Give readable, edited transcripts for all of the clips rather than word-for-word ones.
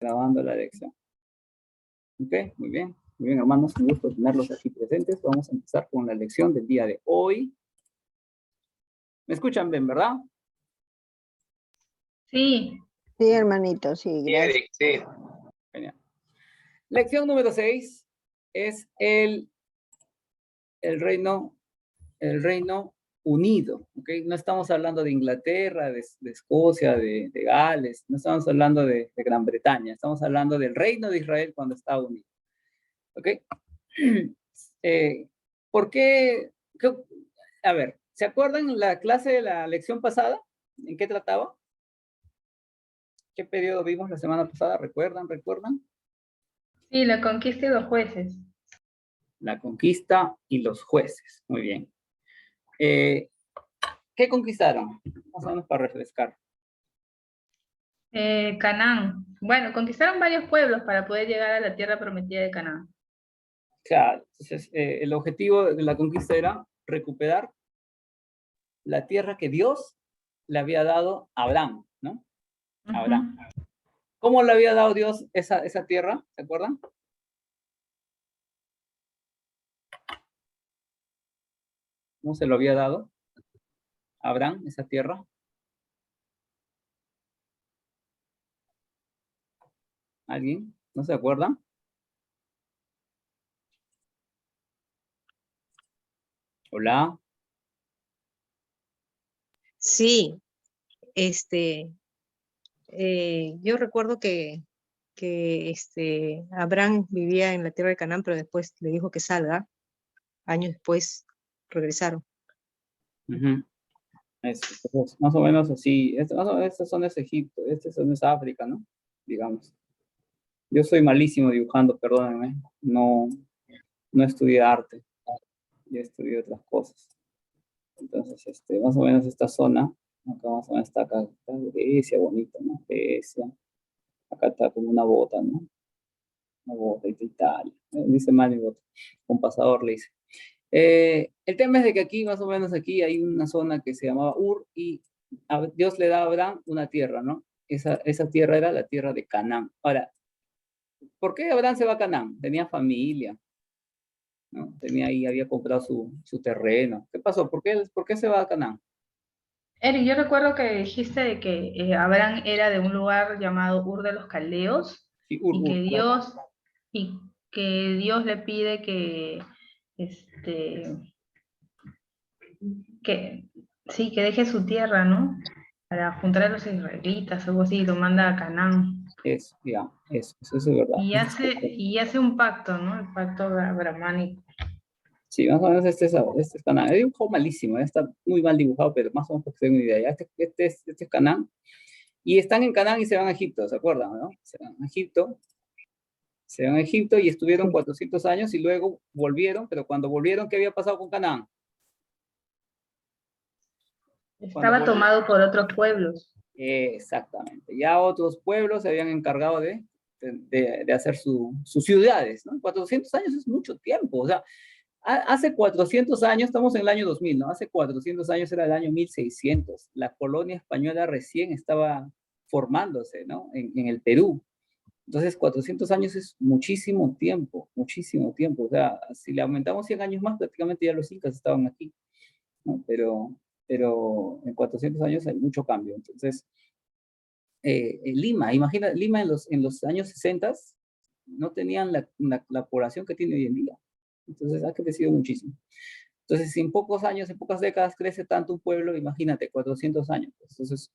grabando la lección. Ok, muy bien. Muy bien, hermanos, un gusto tenerlos aquí presentes. Vamos a empezar con la lección del día de hoy. ¿Me escuchan bien, verdad? Sí. Sí, hermanito, sí, gracias. Sí. Genial. Lección número 6 es el Reino Unido. ¿Okay? No estamos hablando de Inglaterra, de Escocia, de Gales, no estamos hablando de Gran Bretaña, estamos hablando del Reino de Israel cuando estaba unido. ¿Ok? ¿Por qué? A ver, ¿se acuerdan la clase de la lección pasada? ¿En qué trataba? ¿Qué periodo vimos la semana pasada? ¿Recuerdan? Sí, la conquista y los jueces. La conquista y los jueces. Muy bien. ¿Qué conquistaron? Más o menos para refrescar. Canaán. Bueno, conquistaron varios pueblos para poder llegar a la tierra prometida de Canaán. Claro, entonces el objetivo de la conquista era recuperar la tierra que Dios le había dado a Abraham, ¿no? Abraham. ¿Cómo le había dado Dios esa tierra? ¿Se acuerdan? ¿Cómo se lo había dado a Abraham esa tierra? ¿Alguien? ¿No se acuerdan? Hola. Sí, yo recuerdo que Abraham vivía en la tierra de Canaán, pero después le dijo que salga. Años después regresaron. Entonces, más o menos así. Esta zona es Egipto, esta zona es África, ¿no? Digamos. Yo soy malísimo dibujando, perdónenme. No estudié arte. Yo estudié otras cosas. Entonces, más o menos esta zona, acá más o menos está acá Grecia, bonito, ¿no? Grecia. Acá está como una bota, ¿no? Una bota de Italia. Dice mal mi bota. Con pasador le dice. El tema es de que aquí, más o menos aquí, hay una zona que se llamaba Ur y Dios le da a Abraham una tierra, ¿no? Esa tierra era la tierra de Canaán. Ahora, ¿por qué Abraham se va a Canaán? Tenía familia, ¿no? Había comprado su terreno. ¿Qué pasó? ¿Por qué se va a Canaán? Eric, yo recuerdo que dijiste de que Abraham era de un lugar llamado Ur de los Caldeos, Sí, y que claro. Dios le pide que deje su tierra, ¿no? Para juntar a los israelitas, algo así, y lo manda a Canaán. Eso es verdad. Y hace un pacto, ¿no? El pacto abrahámico. Sí, más o menos este es Canaán. Es un juego malísimo, está muy mal dibujado, pero más o menos para que se den una idea. Este es Canaán. Y están en Canaán y se van a Egipto, ¿se acuerdan, no? Se van a Egipto y estuvieron 400 años y luego volvieron, pero cuando volvieron, ¿qué había pasado con Canaán? Estaba tomado por otros pueblos. Exactamente. Ya otros pueblos se habían encargado de hacer sus ciudades, ¿no? 400 años es mucho tiempo, o sea, hace 400 años, estamos en el año 2000, ¿no? Hace 400 años era el año 1600. La colonia española recién estaba formándose, ¿no? En el Perú. Entonces, 400 años es muchísimo tiempo, muchísimo tiempo. O sea, si le aumentamos 100 años más, prácticamente ya los incas estaban aquí, ¿no? Pero en 400 años hay mucho cambio. Entonces, Lima, imagina, Lima en los años 60 no tenían la población que tiene hoy en día. Entonces, ha crecido muchísimo. Entonces, si en pocos años, en pocas décadas crece tanto un pueblo, imagínate, 400 años. Entonces,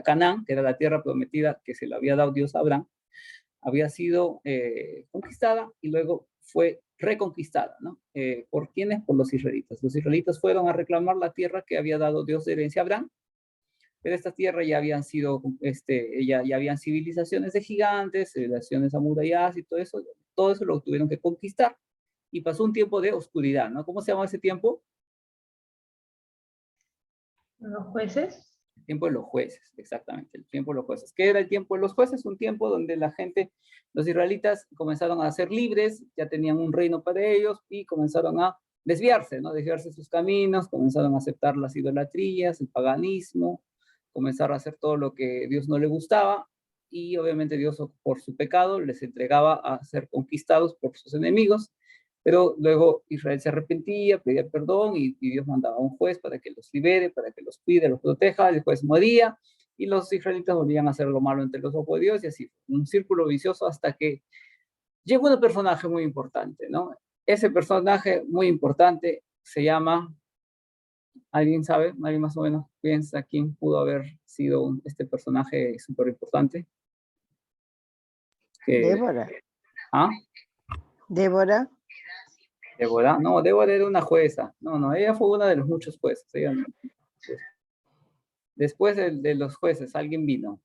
Canaán, que era la tierra prometida que se le había dado Dios a Abraham, había sido conquistada y luego fue reconquistada, ¿no? ¿Por quiénes? Por los israelitas. Los israelitas fueron a reclamar la tierra que había dado Dios de herencia a Abraham, pero esta tierra ya habían sido, ya habían civilizaciones de gigantes, civilizaciones amuralladas y todo eso lo tuvieron que conquistar y pasó un tiempo de oscuridad, ¿no? ¿Cómo se llama ese tiempo? ¿Los jueces? El tiempo de los jueces, exactamente, el tiempo de los jueces. ¿Qué era el tiempo de los jueces? Un tiempo donde la gente, los israelitas comenzaron a ser libres, ya tenían un reino para ellos y comenzaron a desviarse, ¿no? Desviarse sus caminos, comenzaron a aceptar las idolatrías, el paganismo, comenzaron a hacer todo lo que Dios no le gustaba y obviamente Dios por su pecado les entregaba a ser conquistados por sus enemigos, pero luego Israel se arrepentía, pedía perdón y Dios mandaba a un juez para que los libere, para que los cuide, los proteja, el juez moría y los israelitas volvían a hacer lo malo entre los ojos de Dios y así, un círculo vicioso hasta que llegó un personaje muy importante, ¿no? Ese personaje muy importante se llama, ¿alguien sabe? ¿Alguien más o menos piensa quién pudo haber sido este personaje súper importante? Débora. ¿Ah? Débora. ¿Débora? No, Débora era una jueza. No, ella fue una de los muchos jueces. Después de los jueces, alguien vino.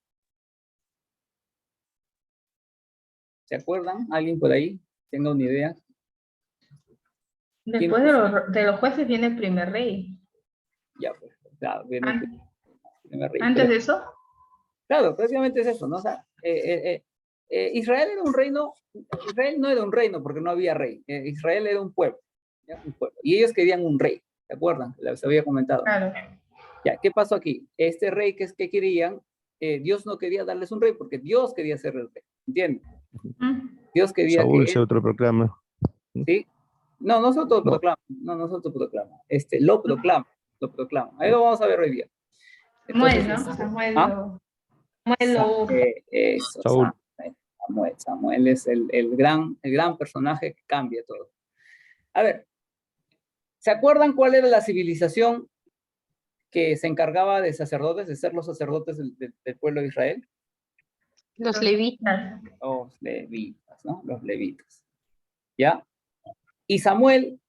¿Se acuerdan? ¿Alguien por ahí? ¿Tenga una idea? Después de los jueces viene el primer rey. Ya, pues, claro, viene el primer rey. ¿Antes de eso? Claro, prácticamente es eso, ¿no? O sea, Israel era un reino, Israel no era un reino porque no había rey, Israel era un pueblo, ¿ya? Un pueblo, y ellos querían un rey, ¿se acuerdan? Les había comentado. Claro. Ya, ¿qué pasó aquí? Este rey que querían, Dios no quería darles un rey porque Dios quería ser el rey, ¿entienden? Dios quería Saúl que se autoproclama. ¿sí? No se autoproclama, no se autoproclama, lo proclama, ahí lo vamos a ver hoy día. Entonces, Samuel, ¿no? Samuel ¿ah? lo... Eso, Saúl. Samuel es el gran personaje que cambia todo. A ver, ¿se acuerdan cuál era la civilización que se encargaba de sacerdotes, de ser los sacerdotes del pueblo de Israel? Los levitas. Los levitas, ¿no? Los levitas. ¿Ya? Y Samuel,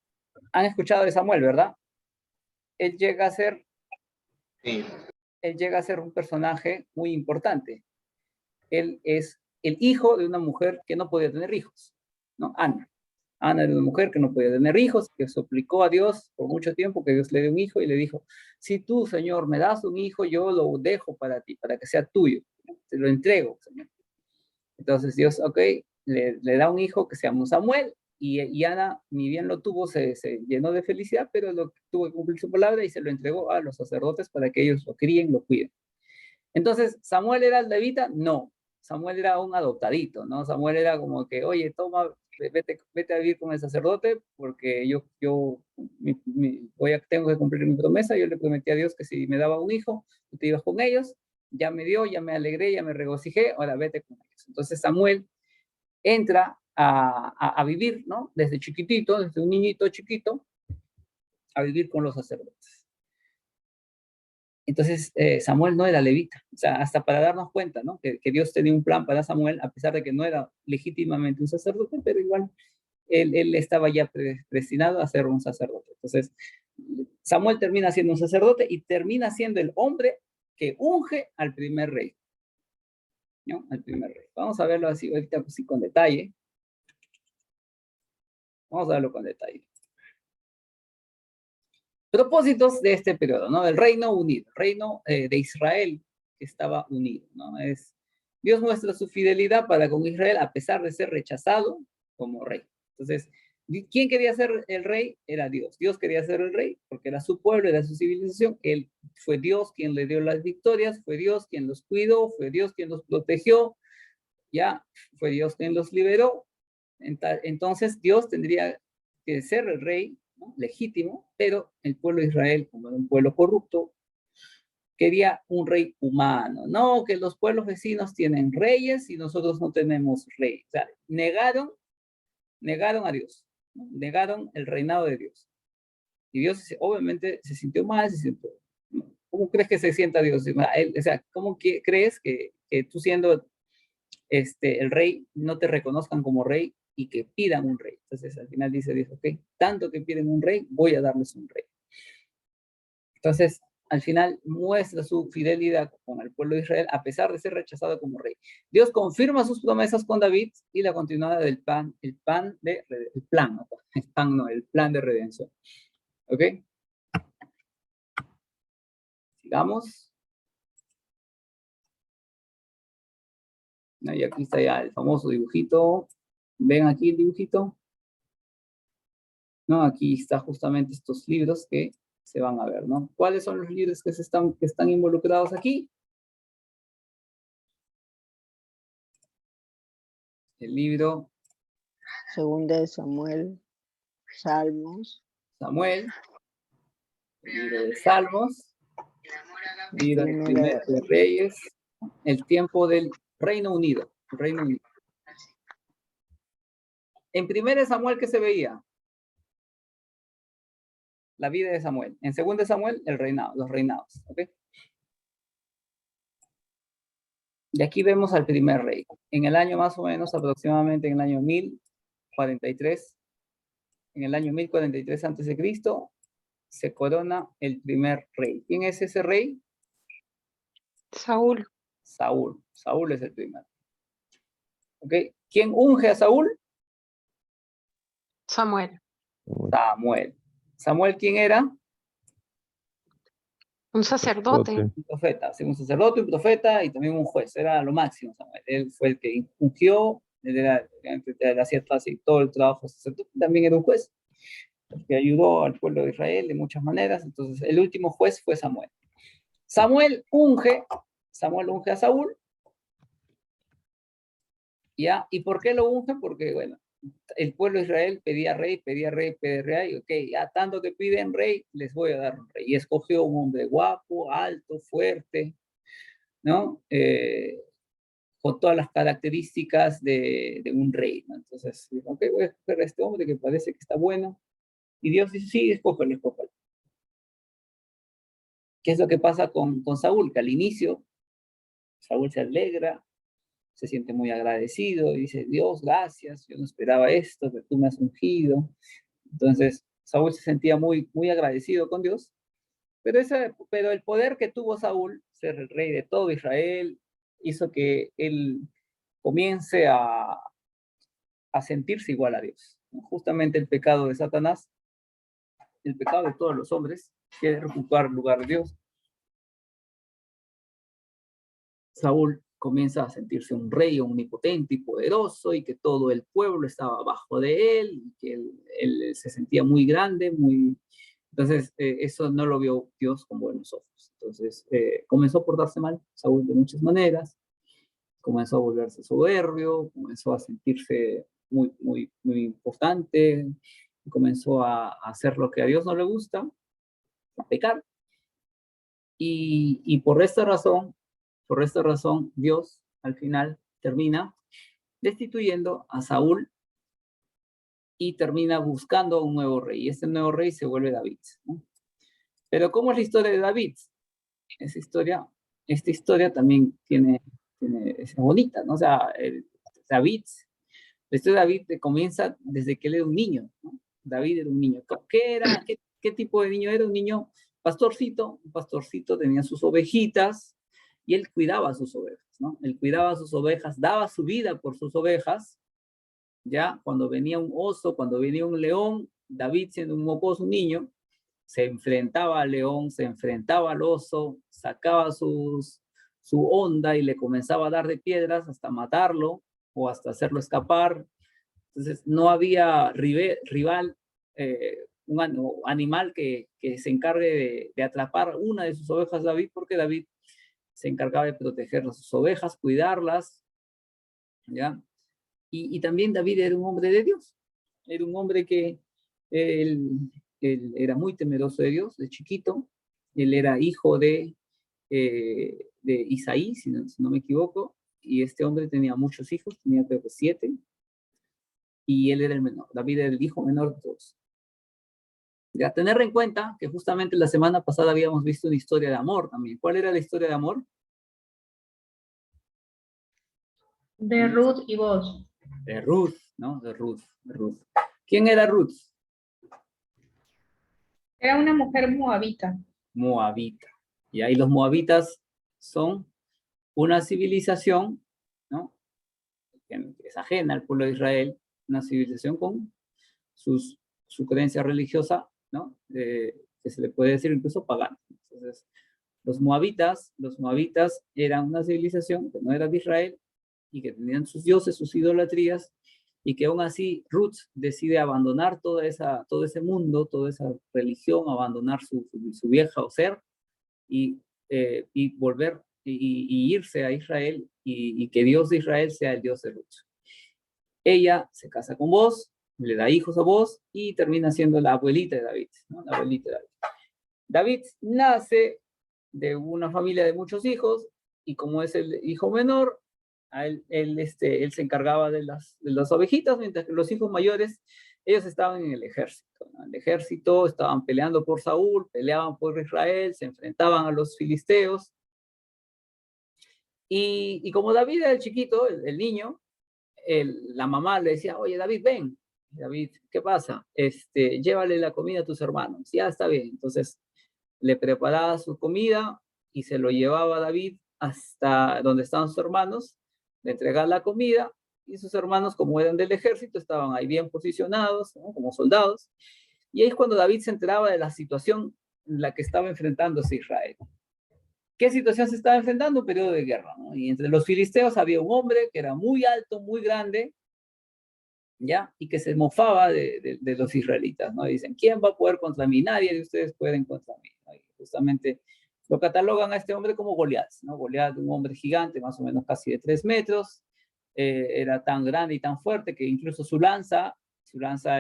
han escuchado de Samuel, ¿verdad? Él llega a ser un personaje muy importante. Él es el hijo de una mujer que no podía tener hijos, ¿no? Ana. Ana era una mujer que no podía tener hijos, que suplicó a Dios por mucho tiempo que Dios le dé un hijo y le dijo, si tú, Señor, me das un hijo, yo lo dejo para ti, para que sea tuyo. Te lo entrego, Señor. Entonces Dios, ok, le da un hijo que se llama Samuel y Ana, ni bien lo tuvo, se llenó de felicidad, pero tuvo que cumplir su palabra y se lo entregó a los sacerdotes para que ellos lo críen, lo cuiden. Entonces, ¿Samuel era el levita? No. Samuel era un adoptadito, ¿no? Samuel era como que, oye, toma, vete a vivir con el sacerdote porque tengo que cumplir mi promesa. Yo le prometí a Dios que si me daba un hijo, tú te ibas con ellos. Ya me dio, ya me alegré, ya me regocijé, ahora vete con ellos. Entonces Samuel entra a vivir, ¿no? Desde chiquitito, desde un niñito chiquito, a vivir con los sacerdotes. Entonces, Samuel no era levita, o sea, hasta para darnos cuenta, ¿no? Que Dios tenía un plan para Samuel, a pesar de que no era legítimamente un sacerdote, pero igual él estaba ya predestinado a ser un sacerdote. Entonces, Samuel termina siendo un sacerdote y termina siendo el hombre que unge al primer rey, ¿no? Al primer rey. Vamos a verlo así, ahorita así con detalle. Vamos a verlo con detalle. Propósitos de este periodo, ¿no? El reino unido, el reino de Israel que estaba unido, ¿no? Dios muestra su fidelidad para con Israel a pesar de ser rechazado como rey. Entonces, ¿quién quería ser el rey? Era Dios. Dios quería ser el rey porque era su pueblo, era su civilización. Fue Dios quien le dio las victorias, fue Dios quien los cuidó, fue Dios quien los protegió, ya, fue Dios quien los liberó. Entonces, Dios tendría que ser el rey, ¿no? Legítimo, pero el pueblo de Israel, como era un pueblo corrupto, quería un rey humano. No, que los pueblos vecinos tienen reyes y nosotros no tenemos rey. O sea, negaron a Dios, ¿no? Negaron el reinado de Dios. Y Dios obviamente se sintió mal, ¿cómo crees que se sienta Dios? O sea, ¿cómo crees que tú siendo el rey no te reconozcan como rey y que pidan un rey? Entonces al final dice Dios, ok, tanto que piden un rey, voy a darles un rey. Entonces al final muestra su fidelidad con el pueblo de Israel a pesar de ser rechazado como rey. Dios confirma sus promesas con David y la continuidad del plan de redención. ¿Ok? Sigamos. Y aquí está ya el famoso dibujito. ¿Ven aquí el dibujito? ¿No? Aquí está justamente estos libros que se van a ver, ¿no? ¿Cuáles son los libros que están involucrados aquí? El libro Segunda de Samuel, Salmos, Samuel, el libro de Salmos, el libro de Primero de Reyes, el tiempo del Reino Unido. El Reino Unido. En 1 Samuel, ¿qué se veía? La vida de Samuel. En 2 Samuel, el reinado, los reinados. ¿Okay? Y aquí vemos al primer rey. En el año más o menos, aproximadamente en el año 1043, en el año 1043 a.C., se corona el primer rey. ¿Quién es ese rey? Saúl. Saúl. Saúl es el primero. ¿Ok? ¿Quién unge a Saúl? Samuel. Samuel. ¿Samuel quién era? Un sacerdote. Un profeta, sí, un sacerdote, un profeta y también un juez. Era lo máximo, Samuel. Él fue el que ungió, él hacía casi todo el trabajo sacerdote, también era un juez, que ayudó al pueblo de Israel de muchas maneras. Entonces, el último juez fue Samuel. Samuel unge a Saúl. ¿Ya? ¿Y por qué lo unge? Porque, bueno, el pueblo de Israel pedía rey, y ok, ya tanto que piden rey, les voy a dar un rey. Y escogió un hombre guapo, alto, fuerte, ¿no? Con todas las características de un rey, ¿no? Entonces, ok, voy a escoger a este hombre que parece que está bueno. Y Dios dice, sí, escógelo. ¿Qué es lo que pasa con Saúl? Que al inicio, Saúl se alegra, se siente muy agradecido y dice, Dios, gracias, yo no esperaba esto, que tú me has ungido. Entonces, Saúl se sentía muy, muy agradecido con Dios, pero el poder que tuvo Saúl, ser el rey de todo Israel, hizo que él comience a sentirse igual a Dios. Justamente el pecado de Satanás, el pecado de todos los hombres, quiere ocupar el lugar de Dios. Saúl comienza a sentirse un rey omnipotente y poderoso y que todo el pueblo estaba abajo de él, y que él se sentía muy grande, muy... Entonces, eso no lo vio Dios con buenos ojos. Entonces, comenzó a portarse mal Saúl de muchas maneras, comenzó a volverse soberbio, comenzó a sentirse muy, muy, muy importante, comenzó a hacer lo que a Dios no le gusta, a pecar. Y por esta razón, Dios al final termina destituyendo a Saúl y termina buscando un nuevo rey. Y este nuevo rey se vuelve David, ¿no? Pero ¿cómo es la historia de David? Esta historia también es bonita, ¿no? O sea, David, la historia de David comienza desde que él era un niño, ¿no? David era un niño. ¿Qué era? ¿Qué tipo de niño era? Un niño pastorcito, un pastorcito, tenía sus ovejitas y él cuidaba sus ovejas, ¿no? Él cuidaba sus ovejas, daba su vida por sus ovejas, ¿ya? Cuando venía un oso, cuando venía un león, David, siendo un mocoso, un niño, se enfrentaba al león, se enfrentaba al oso, sacaba su onda y le comenzaba a dar de piedras hasta matarlo o hasta hacerlo escapar. Entonces, no había rival, un animal que se encargue de atrapar una de sus ovejas, David, porque David se encargaba de proteger a sus ovejas, cuidarlas, ¿ya? Y también David era un hombre de Dios, era un hombre que él era muy temeroso de Dios, de chiquito. Él era hijo de Isaí, si no me equivoco, y este hombre tenía muchos hijos, tenía creo que 7, y él era el menor. David era el hijo menor de todos. Ya tener en cuenta que justamente la semana pasada habíamos visto una historia de amor también. ¿Cuál era la historia de amor? De Ruth y Boaz. De Ruth, ¿no? De Ruth. ¿Quién era Ruth? Era una mujer moabita. Moabita. Y ahí los moabitas son una civilización, ¿no? Que es ajena al pueblo de Israel, una civilización con su creencia religiosa, ¿no? Que se le puede decir incluso pagana. Entonces, los moabitas eran una civilización que no era de Israel y que tenían sus dioses, sus idolatrías, y que aún así Ruth decide abandonar todo ese mundo, toda esa religión, abandonar su viejo ser y volver y irse a Israel y que Dios de Israel sea el Dios de Ruth. Ella se casa con vos, le da hijos a vos y termina siendo la abuelita de David, ¿no? La abuelita de David. David nace de una familia de muchos hijos y como es el hijo menor, él se encargaba de las ovejitas, mientras que los hijos mayores, ellos estaban en el ejército, ¿no? En el ejército estaban peleando por Saúl, peleaban por Israel, se enfrentaban a los filisteos. Y como David era el chiquito, el niño, la mamá le decía, oye, David, ven. David, ¿qué pasa? Llévale la comida a tus hermanos. Ya está bien. Entonces, le preparaba su comida y se lo llevaba a David hasta donde estaban sus hermanos, le entregaba la comida y sus hermanos, como eran del ejército, estaban ahí bien posicionados, ¿no? Como soldados. Y ahí es cuando David se enteraba de la situación en la que estaba enfrentándose Israel. ¿Qué situación se estaba enfrentando? Un periodo de guerra, ¿no? Y entre los filisteos había un hombre que era muy alto, muy grande, ¿ya? Y que se mofaba de los israelitas, ¿no? Dicen, ¿quién va a poder contra mí? Nadie de ustedes pueden contra mí, ¿no? Y justamente lo catalogan a este hombre como Goliat, ¿no? Goliat, un hombre gigante, más o menos casi de 3 metros, era tan grande y tan fuerte que incluso su lanza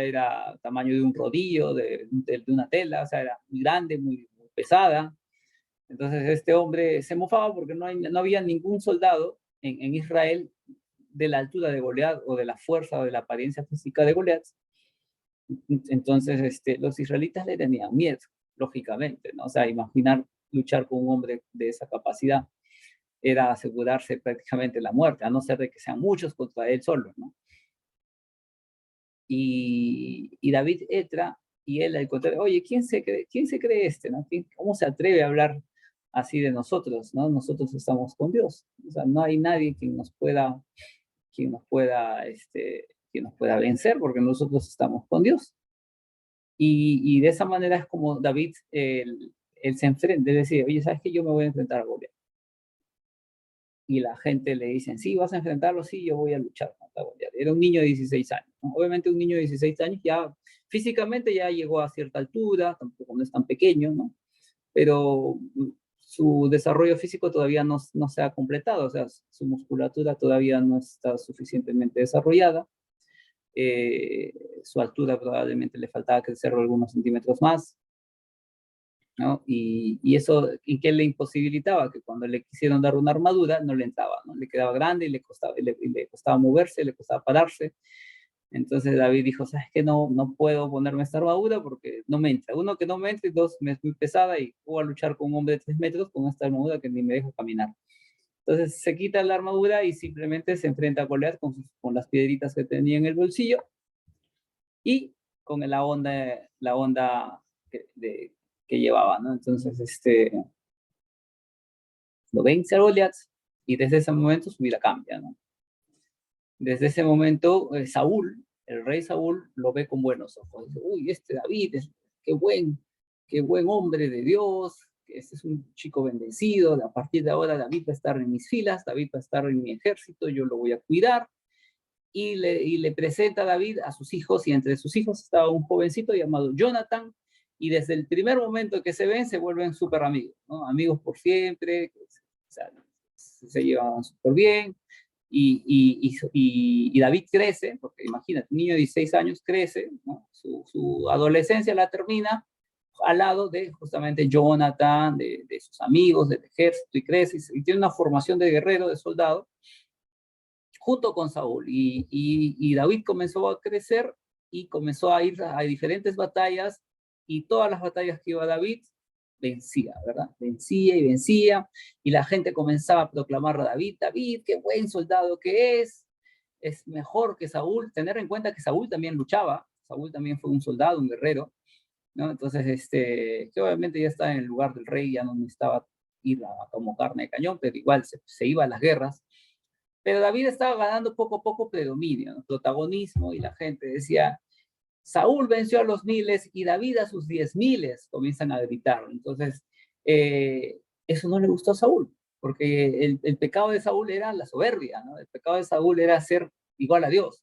era tamaño de un rodillo, de una tela, o sea, era muy grande, muy pesada. Entonces este hombre se mofaba porque no había ningún soldado en Israel de la altura de Goliat o de la fuerza o de la apariencia física de Goliat. Entonces los israelitas le tenían miedo, lógicamente, ¿no? O sea, imaginar luchar con un hombre de esa capacidad era asegurarse prácticamente la muerte, a no ser de que sean muchos contra él solo, ¿no? Y David entra y él al contrario, oye, ¿quién se cree ¿no? ¿Cómo se atreve a hablar así de nosotros, ¿no? Nosotros estamos con Dios. O sea, no hay nadie quien nos pueda vencer porque nosotros estamos con Dios. Y de esa manera es como David, él se enfrenta, es decir, oye, ¿sabes qué? Yo me voy a enfrentar a Goliat. Y la gente le dice, sí, vas a enfrentarlo, sí, yo voy a luchar contra Goliat. Era un niño de 16 años, ¿no? Obviamente un niño de 16 años ya físicamente ya llegó a cierta altura, tampoco no es tan pequeño, ¿no? Pero su desarrollo físico todavía no se ha completado, o sea, su musculatura todavía no está suficientemente desarrollada. Su altura probablemente le faltaba crecer algunos centímetros más, ¿no? Y eso, ¿y qué le imposibilitaba? Que cuando le quisieron dar una armadura, no le entraba, ¿no? Le quedaba grande y le costaba moverse, le costaba pararse. Entonces David dijo, ¿sabes qué? No puedo ponerme esta armadura porque no me entra. Uno, que no me entra, y dos, me es muy pesada y voy a luchar con un hombre de 3 metros con esta armadura que ni me deja caminar. Entonces se quita la armadura y simplemente se enfrenta a Goliat con las piedritas que tenía en el bolsillo y con la onda que llevaba, ¿no? Entonces, lo vence a Goliat y desde ese momento su vida cambia, ¿no? Desde ese momento, Saúl, el rey Saúl, lo ve con buenos ojos. Dice, uy, David, qué buen hombre de Dios, este es un chico bendecido, a partir de ahora David va a estar en mis filas, David va a estar en mi ejército, yo lo voy a cuidar. Y le presenta a David a sus hijos, y entre sus hijos estaba un jovencito llamado Jonathan, y desde el primer momento que se ven, se vuelven súper amigos, ¿no? Amigos por siempre, o sea, se llevan súper bien, y David crece, porque imagínate, un niño de 16 años crece, ¿no? Su adolescencia la termina al lado de justamente Jonathan, de sus amigos, del ejército, y crece, y tiene una formación de guerrero, de soldado, junto con Saúl. Y David comenzó a crecer y comenzó a ir a diferentes batallas, y todas las batallas que iba David, vencía, ¿verdad? Vencía y vencía, y la gente comenzaba a proclamar a David, David, qué buen soldado que es mejor que Saúl. Tener en cuenta que Saúl también luchaba, Saúl también fue un soldado, un guerrero, ¿no? Entonces, que obviamente ya está en el lugar del rey, ya no necesitaba ir como carne de cañón, pero igual se iba a las guerras. Pero David estaba ganando poco a poco predominio, ¿no? Protagonismo, y la gente decía, Saúl venció a los 1000 y David a sus 10.000, comienzan a gritar. Entonces, eso no le gustó a Saúl, porque el pecado de Saúl era la soberbia, ¿no? El pecado de Saúl era ser igual a Dios.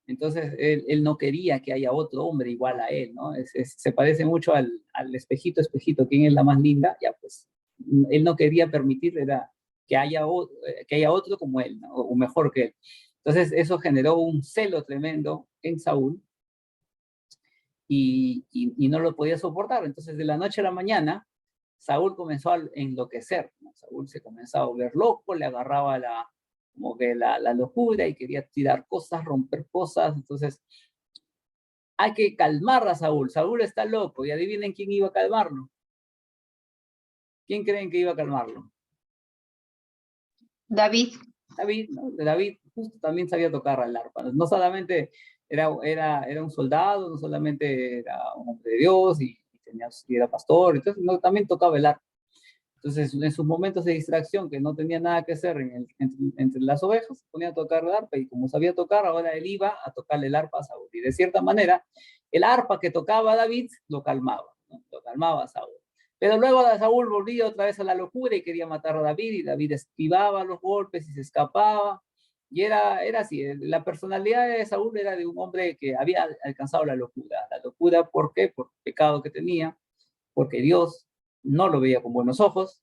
Entonces, él no quería que haya otro hombre igual a él, ¿no? Se parece mucho al espejito, ¿quién es la más linda? Ya, pues, él no quería permitir, que haya otro como él, ¿no? O mejor que él. Entonces eso generó un celo tremendo en Saúl y no lo podía soportar. Entonces de la noche a la mañana, Saúl comenzó a enloquecer, ¿no? Saúl se comenzó a volver loco, le agarraba como que la locura y quería tirar cosas, romper cosas. Entonces hay que calmar a Saúl. Saúl está loco y adivinen quién iba a calmarlo. ¿Quién creen que iba a calmarlo? David. David, ¿no? David justo también sabía tocar el arpa. No solamente era un soldado, no solamente era un hombre de Dios y era pastor, entonces no, también tocaba el arpa. Entonces, en sus momentos de distracción, que no tenía nada que hacer entre las ovejas, se ponía a tocar el arpa y como sabía tocar, ahora él iba a tocarle el arpa a Saúl. Y de cierta manera, el arpa que tocaba David lo calmaba, ¿no? Lo calmaba a Saúl. Pero luego Saúl volvía otra vez a la locura y quería matar a David y David esquivaba los golpes y se escapaba. Y era así, la personalidad de Saúl era de un hombre que había alcanzado la locura. La locura, ¿por qué? Por el pecado que tenía, porque Dios no lo veía con buenos ojos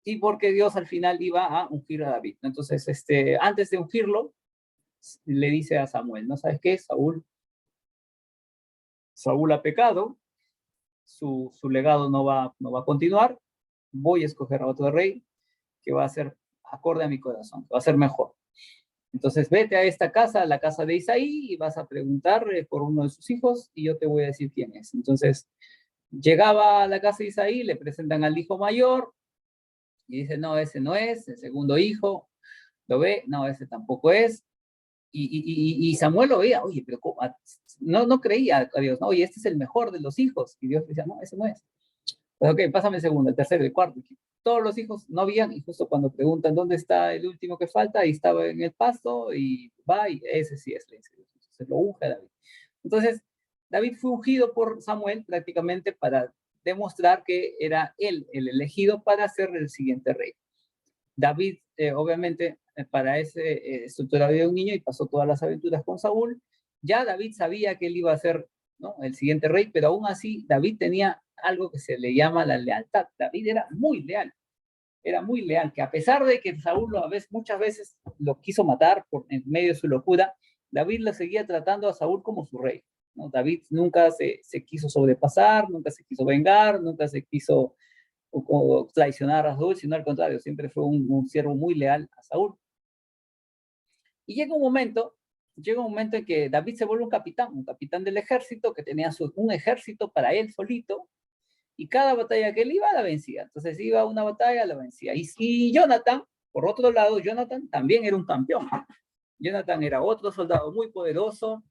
y porque Dios al final iba a ungir a David. Entonces, antes de ungirlo, le dice a Samuel, ¿no sabes qué? Saúl ha pecado, su legado no va a continuar, voy a escoger a otro rey que va a ser acorde a mi corazón, que va a ser mejor. Entonces vete a esta casa, a la casa de Isaí, y vas a preguntar por uno de sus hijos y yo te voy a decir quién es. Entonces llegaba a la casa de Isaí, le presentan al hijo mayor y dice, no, ese no es, el segundo hijo, lo ve, no, ese tampoco es. Y Samuel lo veía, oye, pero no creía a Dios, no, oye, este es el mejor de los hijos. Y Dios le decía, no, ese no es. Pues ok, pásame el segundo, el tercero, el cuarto. Todos los hijos no habían, y justo cuando preguntan dónde está el último que falta, y estaba en el pasto, y va, y ese sí es, le dice Dios. Entonces lo unge a David. Entonces, David fue ungido por Samuel prácticamente para demostrar que era él el elegido para ser el siguiente rey. David, obviamente, para ese estructura de un niño y pasó todas las aventuras con Saúl. Ya David sabía que él iba a ser, ¿no?, el siguiente rey, pero aún así David tenía algo que se le llama la lealtad. David era muy leal, que a pesar de que Saúl muchas veces lo quiso matar en medio de su locura, David lo seguía tratando a Saúl como su rey, ¿no? David nunca se quiso sobrepasar, nunca se quiso vengar, nunca se quiso o traicionar a Saúl, sino al contrario, siempre fue un siervo muy leal a Saúl. Y llega un momento en que David se vuelve un capitán del ejército que tenía un ejército para él solito, y cada batalla que él iba la vencía. Entonces iba a una batalla, la vencía. Y Jonathan, por otro lado, Jonathan también era un campeón. Jonathan era otro soldado muy poderoso,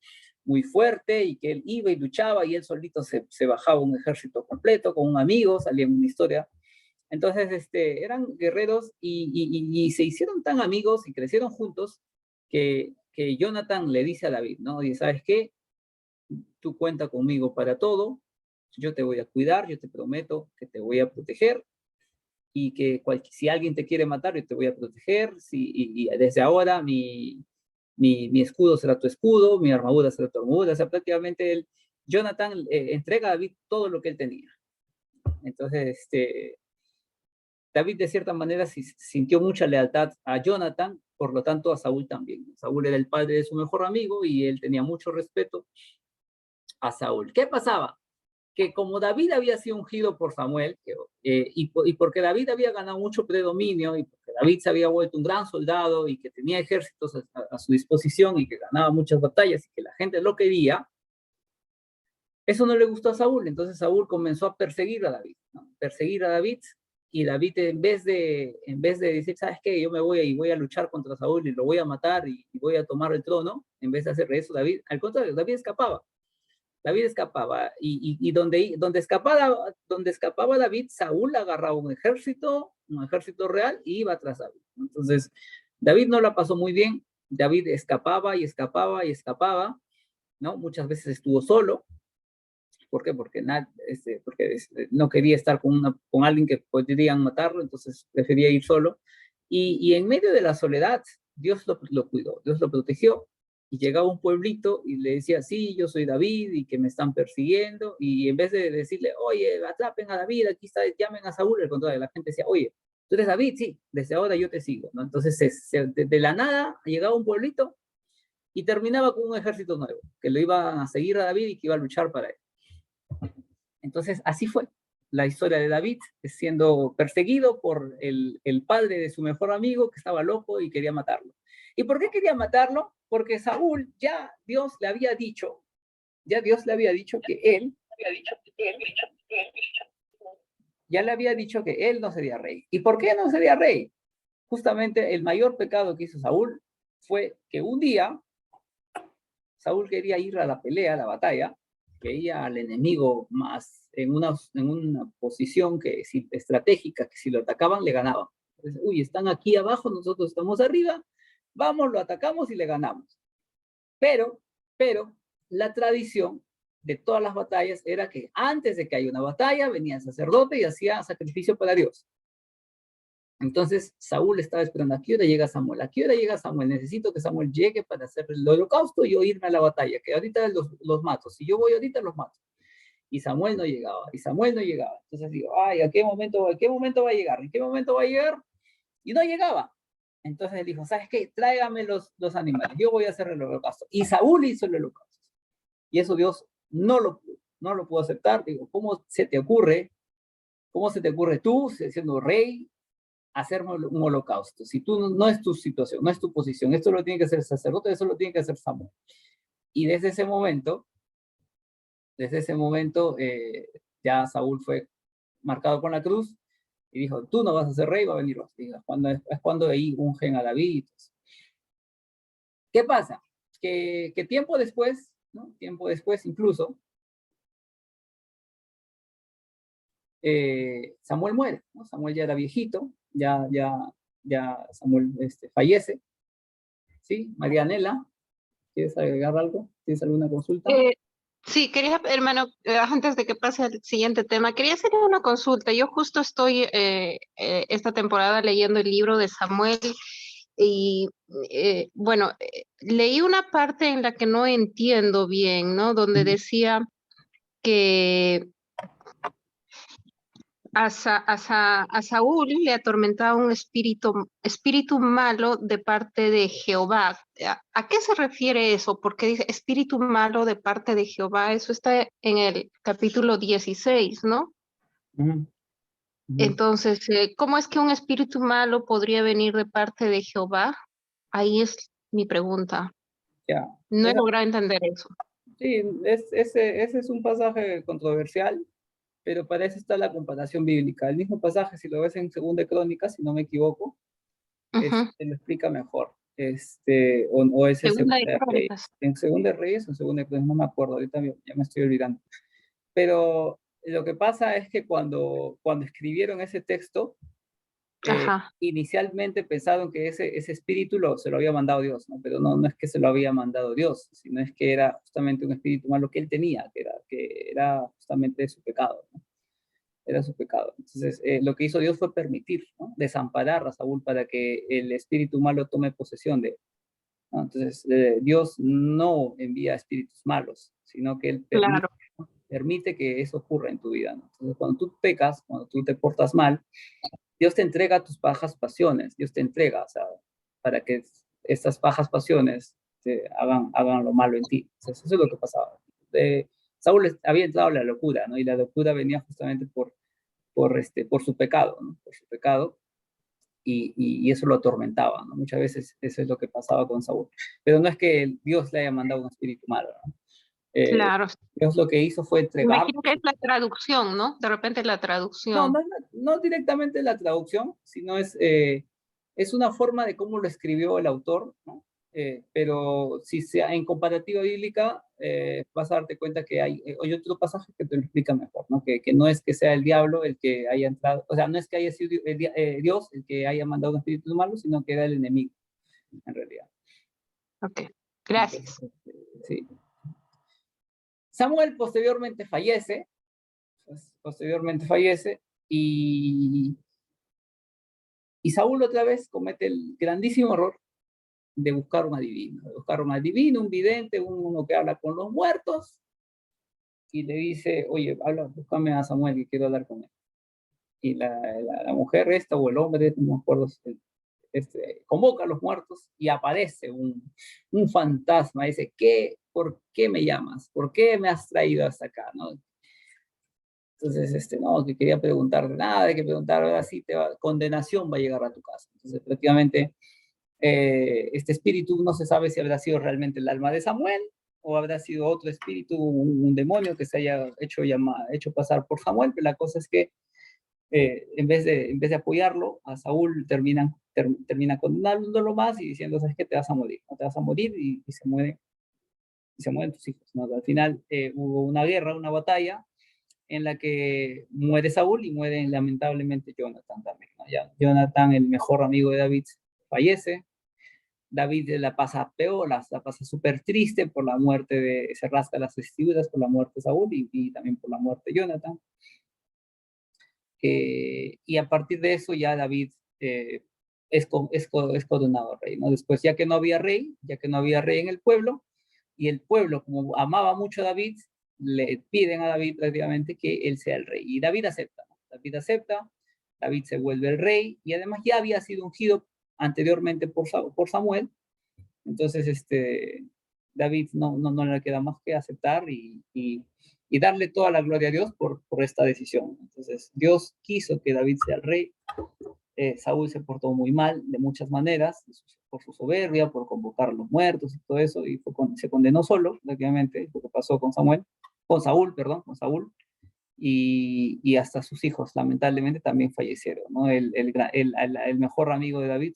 muy fuerte, y que él iba y luchaba, y él solito se bajaba un ejército completo con un amigo, salía en una historia. Entonces, eran guerreros y se hicieron tan amigos y crecieron juntos que Jonathan le dice a David, ¿no? Y ¿sabes qué? Tú cuenta conmigo para todo, yo te voy a cuidar, yo te prometo que te voy a proteger, y que si alguien te quiere matar, yo te voy a proteger, y desde ahora mi escudo será tu escudo, mi armadura será tu armadura. O sea, prácticamente Jonathan entrega a David todo lo que él tenía. Entonces, David de cierta manera sintió mucha lealtad a Jonathan, por lo tanto a Saúl también. Saúl era el padre de su mejor amigo y él tenía mucho respeto a Saúl. ¿Qué pasaba? Que como David había sido ungido por Samuel, y porque David había ganado mucho predominio, y porque David se había vuelto un gran soldado y que tenía ejércitos a su disposición y que ganaba muchas batallas y que la gente lo quería, eso no le gustó a Saúl. Entonces Saúl comenzó a perseguir a David, ¿no? Perseguir a David, y David en vez de decir, ¿sabes qué? Yo me voy a luchar contra Saúl y lo voy a matar y voy a tomar el trono, en vez de hacer eso, David, al contrario, David escapaba, y donde escapaba David, Saúl agarraba un ejército real y iba tras David. Entonces, David no la pasó muy bien. David escapaba y escapaba y escapaba, ¿no? Muchas veces estuvo solo. ¿Por qué? Porque no quería estar con alguien que podrían matarlo, entonces prefería ir solo. Y en medio de la soledad, Dios lo cuidó, Dios lo protegió. Y llegaba un pueblito y le decía, sí, yo soy David y que me están persiguiendo. Y en vez de decirle, oye, atrapen a David, aquí está, llamen a Saúl, al contrario, la gente decía, oye, tú eres David, sí, desde ahora yo te sigo, ¿no? Entonces, de la nada, llegaba un pueblito y terminaba con un ejército nuevo, que lo iban a seguir a David y que iba a luchar para él. Entonces, así fue la historia de David, siendo perseguido por el padre de su mejor amigo, que estaba loco y quería matarlo. ¿Y por qué quería matarlo? Porque Saúl, ya Dios le había dicho que él, ya le había dicho que él no sería rey. ¿Y por qué no sería rey? Justamente el mayor pecado que hizo Saúl fue que un día Saúl quería ir a la pelea, a la batalla, quería al enemigo más en una posición estratégica, que si lo atacaban le ganaban. Entonces, uy, están aquí abajo, nosotros estamos arriba, vamos, lo atacamos y le ganamos. Pero, la tradición de todas las batallas era que antes de que haya una batalla, venía el sacerdote y hacía sacrificio para Dios. Entonces Saúl estaba esperando, ¿a qué hora llega Samuel? ¿A qué hora llega Samuel? Necesito que Samuel llegue para hacer el holocausto y yo irme a la batalla, que ahorita los mato. Si yo voy ahorita, los mato. Y Samuel no llegaba, y Samuel no llegaba. Entonces digo, ay, ¿a qué momento va a llegar? ¿En qué momento va a llegar? Y no llegaba. Entonces él dijo, ¿sabes qué? Tráigame los animales, yo voy a hacer el holocausto. Y Saúl hizo el holocausto. Y eso Dios no lo pudo aceptar. Digo, ¿cómo se te ocurre tú, siendo rey, hacer un holocausto? Si tú no es tu situación, no es tu posición, esto lo tiene que hacer el sacerdote, eso lo tiene que hacer Samuel. Y desde ese momento, ya Saúl fue marcado con la cruz y dijo, tú no vas a ser rey, va a venir otro. Es cuando ahí ungen a David. ¿Qué pasa? Que tiempo después, ¿no? Tiempo después incluso, Samuel muere, ¿no? Samuel ya era viejito, ya Samuel fallece, ¿sí? Marianela, ¿quieres agregar algo? ¿Tienes alguna consulta? Sí, quería, hermano, antes de que pase al siguiente tema, quería hacer una consulta. Yo justo estoy esta temporada leyendo el libro de Samuel y, bueno, leí una parte en la que no entiendo bien, ¿no? Donde decía que a Saúl le atormentaba un espíritu malo de parte de Jehová. ¿A qué se refiere eso? Porque dice espíritu malo de parte de Jehová. Eso está en el capítulo 16, ¿no? Uh-huh. Entonces, ¿cómo es que un espíritu malo podría venir de parte de Jehová? Ahí es mi pregunta. Ya. No he logrado entender eso. Sí, ese es un pasaje controversial, pero para eso está la comparación bíblica. El mismo pasaje, si lo ves en Segunda de Crónicas, si no me equivoco, lo explica mejor. O es el Segunda de Segunda de Reyes. Crónicas. En Segunda de Reyes o en Segunda de Crónicas, no me acuerdo, ahorita ya me estoy olvidando. Pero lo que pasa es que cuando escribieron ese texto, inicialmente pensaron que ese espíritu se lo había mandado Dios, ¿no? Pero no es que se lo había mandado Dios, sino es que era justamente un espíritu malo que él tenía, que era justamente su pecado, ¿no? Era su pecado. Entonces, lo que hizo Dios fue permitir, ¿no? Desamparar a Saúl para que el espíritu malo tome posesión de él, ¿no? Entonces, Dios no envía espíritus malos, sino que él permite que eso ocurra en tu vida, ¿no? Entonces, cuando tú pecas, cuando tú te portas mal, Dios te entrega tus bajas pasiones, Dios te entrega, o sea, para que estas bajas pasiones te hagan lo malo en ti. Entonces, eso es lo que pasaba. Saúl había entrado en la locura, ¿no? Y la locura venía justamente por su pecado, ¿no? Por su pecado, y eso lo atormentaba, ¿no? Muchas veces eso es lo que pasaba con Saúl. Pero no es que Dios le haya mandado un espíritu malo, ¿no? Claro. Dios lo que hizo fue entregar. Imagino que es la traducción, ¿no? De repente la traducción. No directamente la traducción, sino es una forma de cómo lo escribió el autor, ¿no? Pero si sea en comparativa bíblica, vas a darte cuenta que hay otro pasaje que te lo explica mejor, ¿no? Que no es que sea el diablo el que haya entrado, o sea, no es que haya sido Dios el que haya mandado un espíritu malo, sino que era el enemigo, en realidad. Ok, gracias. Entonces, sí. Samuel posteriormente fallece y Saúl otra vez comete el grandísimo error de buscar un adivino, un vidente, uno que habla con los muertos, y le dice, oye, búscame a Samuel, que quiero hablar con él. la mujer esta o el hombre, no me acuerdo, convoca a los muertos y aparece un fantasma, dice, ¿por qué me llamas? ¿Por qué me has traído hasta acá? ¿No? Entonces, no, que quería preguntar, nada de que preguntar, ahora sí, condenación va a llegar a tu casa. Entonces, prácticamente, este espíritu no se sabe si habrá sido realmente el alma de Samuel o habrá sido otro espíritu, un demonio que se haya hecho pasar por Samuel, pero la cosa es que en vez de apoyarlo, a Saúl termina condenándolo más y diciendo, ¿sabes qué? Te vas a morir, no te vas a morir y se mueren tus hijos, ¿no? Al final hubo una guerra, una batalla, en la que muere Saúl y muere lamentablemente Jonathan también, ¿no? Ya, Jonathan, el mejor amigo de David, fallece. David la pasa peor, la pasa súper triste por la muerte se rasca las vestiduras por la muerte de Saúl y también por la muerte de Jonathan. Y a partir de eso ya David es coronado rey, ¿no? Después, ya que no había rey en el pueblo, y el pueblo, como amaba mucho a David, le piden a David prácticamente que él sea el rey. Y David acepta, ¿no? David se vuelve el rey, y además ya había sido ungido anteriormente por Samuel. Entonces, David no le queda más que aceptar y darle toda la gloria a Dios por esta decisión. Entonces, Dios quiso que David sea el rey. Saúl se portó muy mal de muchas maneras, por su soberbia, por convocar a los muertos y todo eso, y se condenó solo, prácticamente, lo que pasó con Saúl, y hasta sus hijos, lamentablemente, también fallecieron, ¿no? El mejor amigo de David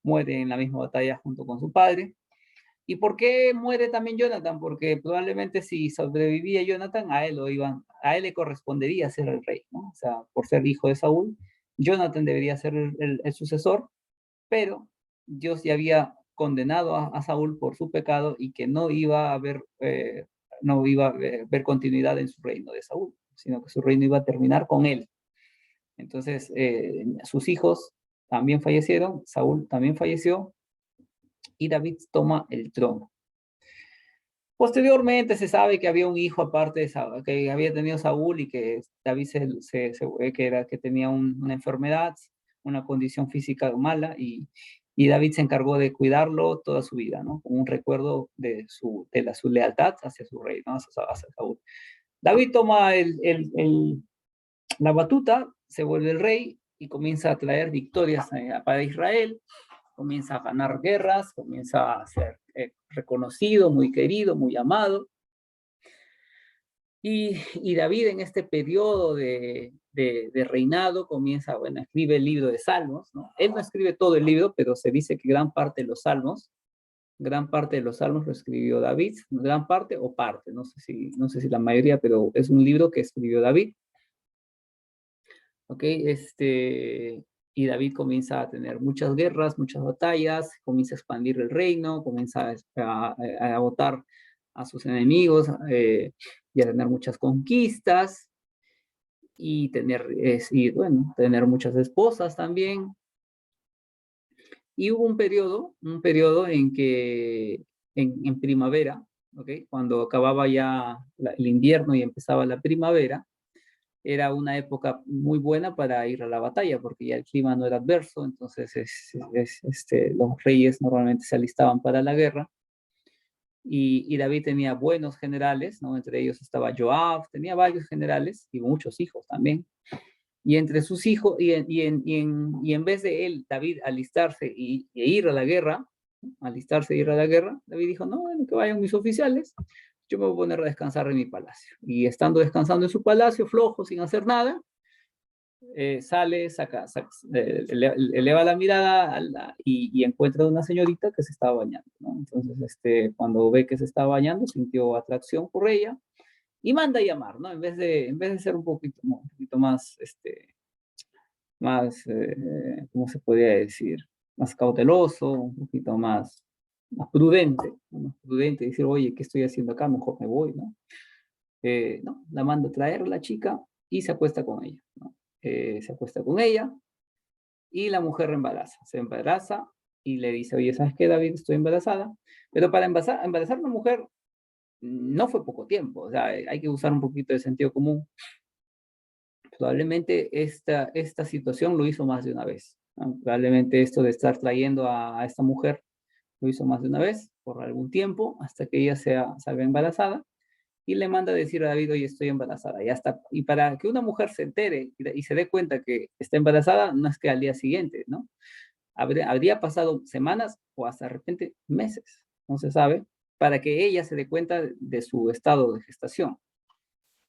muere en la misma batalla junto con su padre. ¿Y por qué muere también Jonathan? Porque probablemente si sobrevivía Jonathan, a él le correspondería ser el rey, ¿no? O sea, por ser hijo de Saúl, Jonathan debería ser el sucesor, pero Dios ya había condenado a Saúl por su pecado y que no iba a haber ver continuidad en su reino de Saúl, sino que su reino iba a terminar con él. Entonces, sus hijos también fallecieron, Saúl también falleció, y David toma el trono. Posteriormente se sabe que había un hijo aparte de Saúl, que había tenido Saúl, y que David que tenía una enfermedad, una condición física mala, y David se encargó de cuidarlo toda su vida, ¿no? Como un recuerdo de su lealtad hacia su rey, ¿no? Hacia Saúl. David toma la batuta, se vuelve el rey y comienza a traer victorias para Israel. Comienza a ganar guerras, comienza a ser reconocido, muy querido, muy amado. Y David, en este periodo de reinado, escribe el libro de Salmos, ¿no? Él no escribe todo el libro, pero se dice que gran parte de los salmos lo escribió David, gran parte o parte, no sé si la mayoría, pero es un libro que escribió David. ¿Ok? Y David comienza a tener muchas guerras, muchas batallas, comienza a expandir el reino, comienza a votar a sus enemigos, y a tener muchas conquistas, y tener muchas esposas también. Y hubo un periodo en que, en primavera, ¿okay? Cuando acababa ya el invierno y empezaba la primavera, era una época muy buena para ir a la batalla, porque ya el clima no era adverso. Entonces los reyes normalmente se alistaban para la guerra, y David tenía buenos generales, ¿no? Entre ellos estaba Joab, tenía varios generales y muchos hijos también. Y entre sus hijos, y en vez de David, alistarse e ir a la guerra, David dijo, no, bueno, que vayan mis oficiales, yo me voy a poner a descansar en mi palacio. Y estando descansando en su palacio, flojo, sin hacer nada, sale, eleva la mirada y encuentra una señorita que se estaba bañando, ¿no? Entonces, cuando ve que se estaba bañando, sintió atracción por ella y manda a llamar, ¿no? En vez de ser un poquito más, ¿cómo se podría decir? Más cauteloso, un poquito más prudente, ¿no? Más prudente, decir, oye, ¿qué estoy haciendo acá? Mejor me voy, ¿no? No, la manda a traer la chica y se acuesta con ella, ¿no? Se acuesta con ella y la mujer se embaraza y le dice, oye, ¿sabes qué, David? Estoy embarazada. Pero para embarazar a una mujer no fue poco tiempo, o sea, hay que usar un poquito de sentido común. probablemente esta situación lo hizo más de una vez, ¿no? Probablemente esto de estar trayendo a esta mujer lo hizo más de una vez, por algún tiempo, hasta que ella salga embarazada, y le manda a decir a David, oye, estoy embarazada, ya está. Y para que una mujer se entere y se dé cuenta que está embarazada, no es que al día siguiente, ¿no? Habría pasado semanas o hasta de repente meses, no se sabe, para que ella se dé cuenta de su estado de gestación.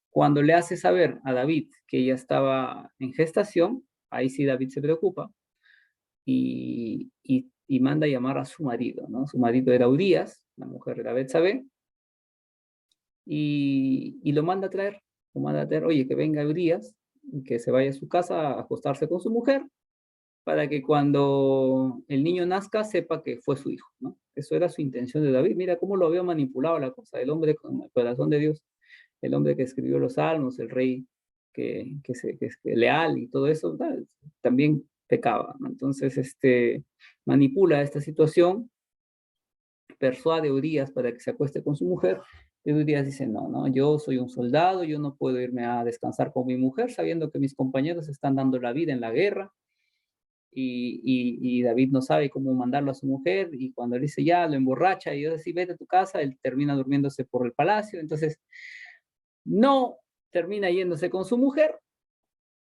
Cuando le hace saber a David que ella estaba en gestación, ahí sí David se preocupa y manda a llamar a su marido, ¿no? Su marido era Urías, la mujer era Betsabé, y lo manda a traer, oye, que venga Urías, y que se vaya a su casa a acostarse con su mujer, para que cuando el niño nazca sepa que fue su hijo, ¿no? Eso era su intención de David. Mira cómo lo había manipulado la cosa, el hombre con el corazón de Dios, el hombre que escribió los salmos, el rey que es leal y todo eso, ¿verdad? También pecaba, ¿no? Entonces, manipula esta situación, persuade a Urías para que se acueste con su mujer, y Urías dice, no, yo soy un soldado, yo no puedo irme a descansar con mi mujer, sabiendo que mis compañeros están dando la vida en la guerra, y David no sabe cómo mandarlo a su mujer, y cuando él dice ya, lo emborracha, y yo decía, vete a tu casa, él termina durmiéndose por el palacio, entonces no termina yéndose con su mujer,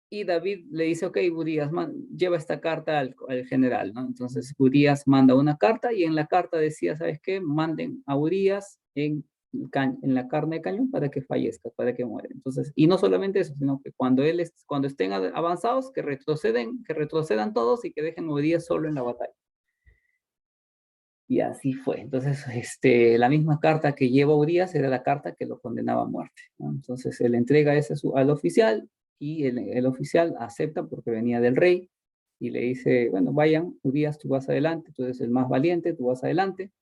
y David le dice, ok, Urías, lleva esta carta al general, ¿no? Entonces Urías manda una carta, y en la carta decía, ¿sabes qué? Manden a Urías en la carne de cañón para que fallezca, para que muera. Entonces, y no solamente eso, sino que cuando estén avanzados, que retrocedan todos y que dejen a Urías solo en la batalla. Y así fue. Entonces, la misma carta que lleva Urías era la carta que lo condenaba a muerte, ¿no? Entonces, él entrega ese al oficial, y el oficial acepta porque venía del rey, y le dice, bueno, vayan, Urías, tú vas adelante, tú eres el más valiente, tú vas adelante,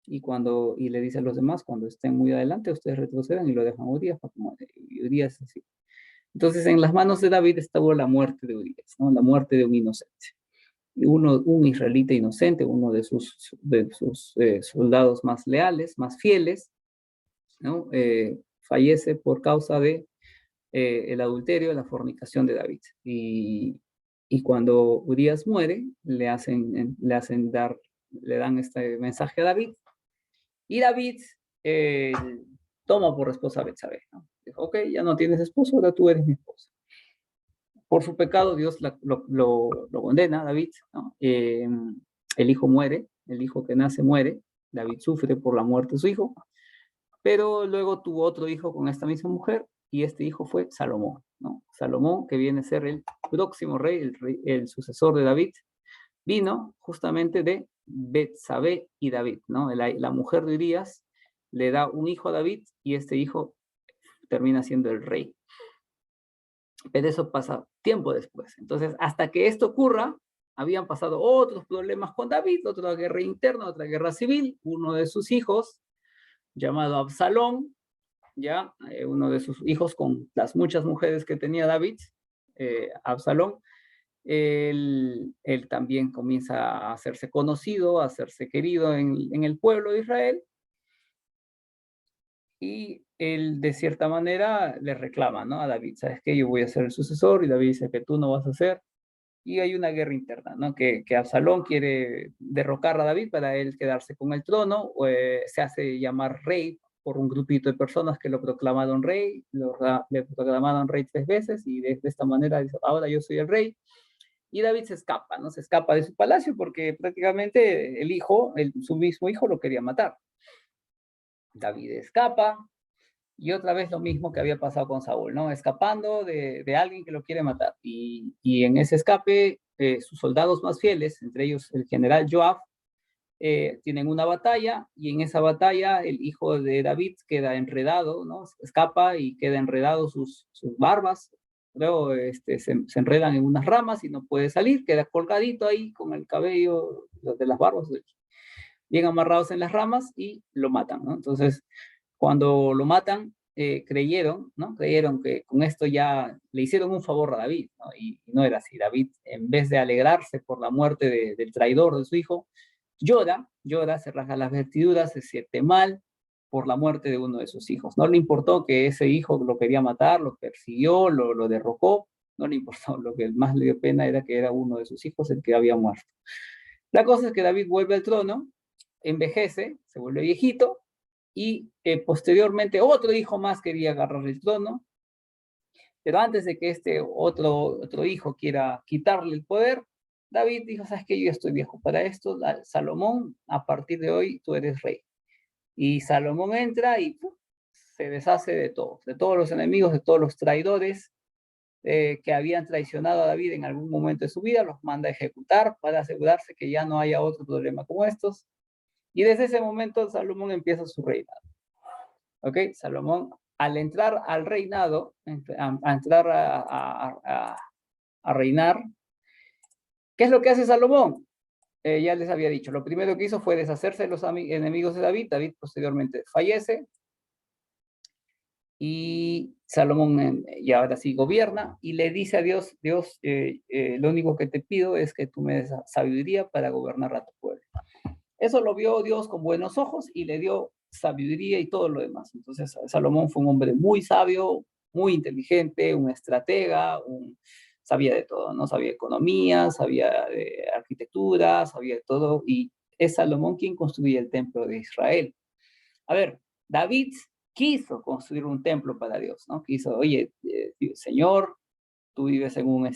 y le dice a los demás, cuando estén muy adelante, ustedes retrocedan y lo dejan a Urías para que muera. Y Urías así. Entonces, en las manos de David estuvo la muerte de Urías, ¿no? La muerte de un inocente. Un israelita inocente, uno de sus soldados más leales, más fieles, ¿no? Fallece por causa de el adulterio, la fornicación de David. Y cuando Urías muere, le dan este mensaje a David, y David toma por esposa a Betsabé, ¿no? Dijo, ok, ya no tienes esposo, ahora tú eres mi esposa. Por su pecado, Dios lo condena a David, ¿no? El hijo muere, el hijo que nace muere, David sufre por la muerte de su hijo, pero luego tuvo otro hijo con esta misma mujer, y este hijo fue Salomón, ¿no? Salomón, que viene a ser el próximo rey, el sucesor de David, vino justamente de Betsabé y David, ¿no? La mujer de Urías le da un hijo a David, y este hijo termina siendo el rey. Pero eso pasa tiempo después. Entonces, hasta que esto ocurra, habían pasado otros problemas con David, otra guerra interna, otra guerra civil. Uno de sus hijos, llamado Absalón, ya, uno de sus hijos con las muchas mujeres que tenía David, Absalón, él también comienza a hacerse conocido, a hacerse querido en el pueblo de Israel, y él de cierta manera le reclama, ¿no? A David, ¿sabes qué? Yo voy a ser el sucesor, y David dice que tú no vas a ser, y hay una guerra interna, ¿no? Que Absalón quiere derrocar a David para él quedarse con el trono, se hace llamar rey por un grupito de personas que lo proclamaron rey, le proclamaron rey 3 veces, y de esta manera dice, ahora yo soy el rey. Y David se escapa, ¿no? Se escapa de su palacio porque prácticamente su mismo hijo lo quería matar. David escapa, y otra vez lo mismo que había pasado con Saúl, ¿no? Escapando de alguien que lo quiere matar. Y en ese escape, sus soldados más fieles, entre ellos el general Joab, tienen una batalla, y en esa batalla el hijo de David queda enredado, ¿no? Escapa y queda enredado sus barbas. Luego se enredan en unas ramas y no puede salir, queda colgadito ahí con el cabello de las barbas bien amarrados en las ramas, y lo matan, ¿no? Entonces, cuando lo matan, creyeron, ¿no? Creyeron que con esto ya le hicieron un favor a David, ¿no? Y no era así. David, en vez de alegrarse por la muerte del traidor de su hijo, llora, se rasga las vestiduras, se siente mal por la muerte de uno de sus hijos. No le importó que ese hijo lo quería matar, lo persiguió, lo derrocó, no le importó, lo que más le dio pena era que era uno de sus hijos el que había muerto. La cosa es que David vuelve al trono, envejece, se vuelve viejito, y posteriormente otro hijo más quería agarrar el trono, pero antes de que este otro hijo quiera quitarle el poder, David dijo, ¿sabes qué? Yo ya estoy viejo para esto, Salomón, a partir de hoy tú eres rey. Y Salomón entra y se deshace de todos los enemigos, de todos los traidores que habían traicionado a David en algún momento de su vida, los manda a ejecutar para asegurarse que ya no haya otro problema como estos. Y desde ese momento Salomón empieza su reinado. ¿Ok? Salomón, al entrar al reinado, a entrar a reinar, ¿qué es lo que hace Salomón? Ya les había dicho, lo primero que hizo fue deshacerse de los enemigos de David. David posteriormente fallece y Salomón ya ahora sí gobierna y le dice a Dios, Dios, lo único que te pido es que tú me des sabiduría para gobernar a tu pueblo. Eso lo vio Dios con buenos ojos y le dio sabiduría y todo lo demás. Entonces Salomón fue un hombre muy sabio, muy inteligente, un estratega, sabía de todo, ¿no? Sabía economía, sabía de arquitectura, sabía de todo, y es Salomón quien construye el templo de Israel. A ver, David quiso construir un templo para Dios, ¿no? Quiso, oye, Señor, tú vives en un,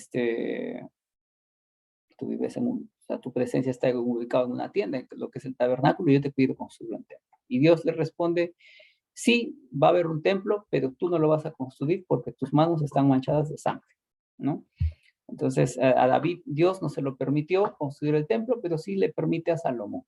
o sea, tu presencia está ubicada en una tienda, lo que es el tabernáculo, y yo te pido construir un templo. Y Dios le responde, sí, va a haber un templo, pero tú no lo vas a construir porque tus manos están manchadas de sangre, ¿no? Entonces, a David, Dios no se lo permitió construir el templo, pero sí le permite a Salomón.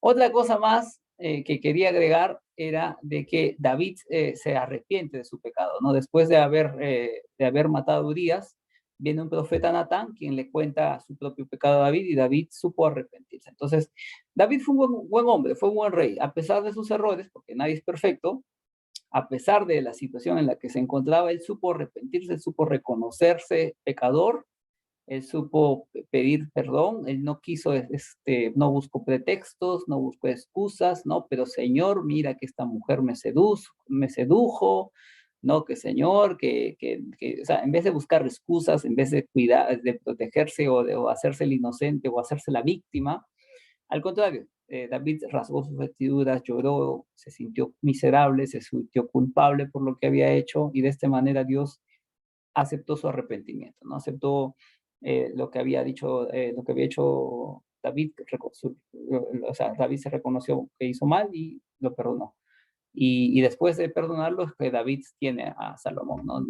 Otra cosa más que quería agregar era de que David se arrepiente de su pecado, ¿no? Después de haber matado a Urías, viene un profeta Natán, quien le cuenta su propio pecado a David, y David supo arrepentirse. Entonces, David fue un buen hombre, fue un buen rey, a pesar de sus errores, porque nadie es perfecto, a pesar de la situación en la que se encontraba, él supo arrepentirse, supo reconocerse pecador, él supo pedir perdón, él no quiso, no buscó pretextos, no buscó excusas, ¿no? Pero Señor, mira que esta mujer me sedujo, ¿no? Que Señor, o sea, en vez de buscar excusas, en vez de cuidar, de protegerse o hacerse el inocente o hacerse la víctima, al contrario, David rasgó sus vestiduras, lloró, se sintió miserable, se sintió culpable por lo que había hecho, y de esta manera Dios aceptó su arrepentimiento, ¿no? Aceptó lo que había hecho David, o sea, David se reconoció que hizo mal y lo perdonó. Y después de perdonarlo, es que David tiene a Salomón, ¿no?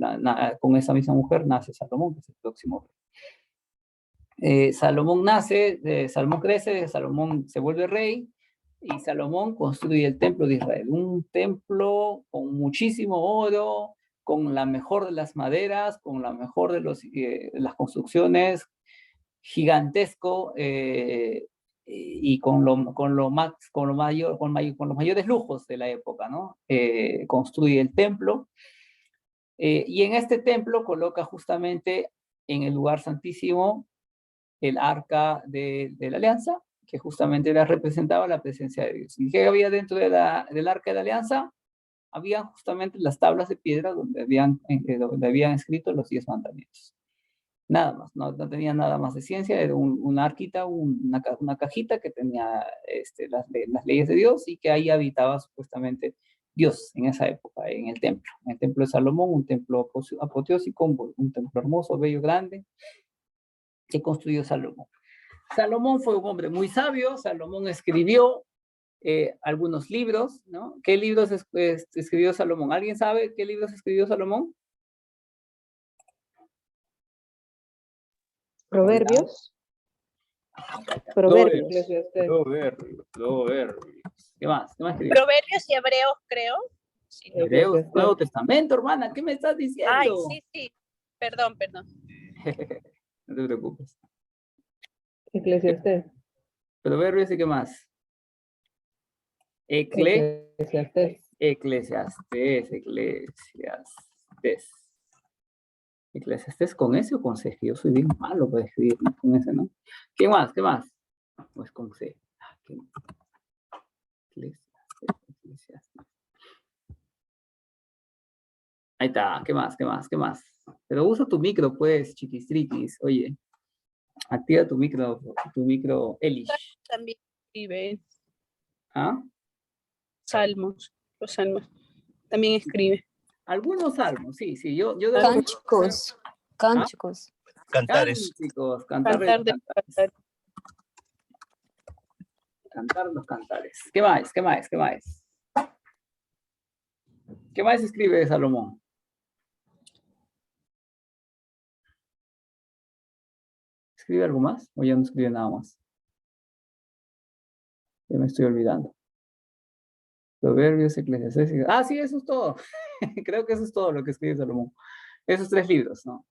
Con esa misma mujer nace Salomón, que es el próximo rey. Salomón nace, Salomón crece, Salomón se vuelve rey, y Salomón construye el templo de Israel, un templo con muchísimo oro, con la mejor de las maderas, con la mejor de las construcciones, gigantesco, y con los mayores lujos de la época, ¿no? Construye el templo, y en este templo coloca justamente en el lugar santísimo el arca de la alianza, que justamente representaba la presencia de Dios. ¿Y qué había dentro del arca de la alianza? Había justamente las tablas de piedra donde habían escrito los 10 mandamientos. Nada más, no tenía nada más de ciencia, era una arquita, una cajita que tenía las leyes de Dios, y que ahí habitaba supuestamente Dios en esa época, en el templo de Salomón, un templo apoteósico, un templo hermoso, bello, grande, que construyó Salomón. Salomón fue un hombre muy sabio. Salomón escribió algunos libros, ¿no? ¿Qué libros escribió Salomón? ¿Alguien sabe qué libros escribió Salomón? Proverbios. Proverbios. Proverbios. Proverbios. ¿Qué más? ¿Qué más escribió? Proverbios y Hebreos, creo. Sí, ¿no? Hebreos, Nuevo Testamento, hermana, ¿qué me estás diciendo? Ay, sí. Perdón. No te preocupes. Eclesiastés. Proverbios y qué más. Eclesiastés. Eclesiastés con S o con C, que yo soy bien malo para escribir, ¿no? Con S, ¿no? ¿Qué más? Pues con C. Eclesiastés. Ahí está, ¿qué más? Pero usa tu micro, pues, chiquistriquis. Oye, activa tu micro, Elish. También escribe ¿Ah? salmos, los salmos. También escribe. Algunos salmos, sí, sí. Yo debo Cánticos. Cánticos. Cantares. Cánticos, Cantar de cantar. cantar los cantares. ¿Qué más? ¿Qué más? ¿Qué más? ¿Qué más escribe Salomón? ¿Escribe algo más? ¿O ya no escribe nada más? Ya me estoy olvidando. Proverbios, Eclesiastés. Ah, sí, eso es todo. Creo que eso es todo lo que escribe Salomón. Esos 3 libros, ¿no?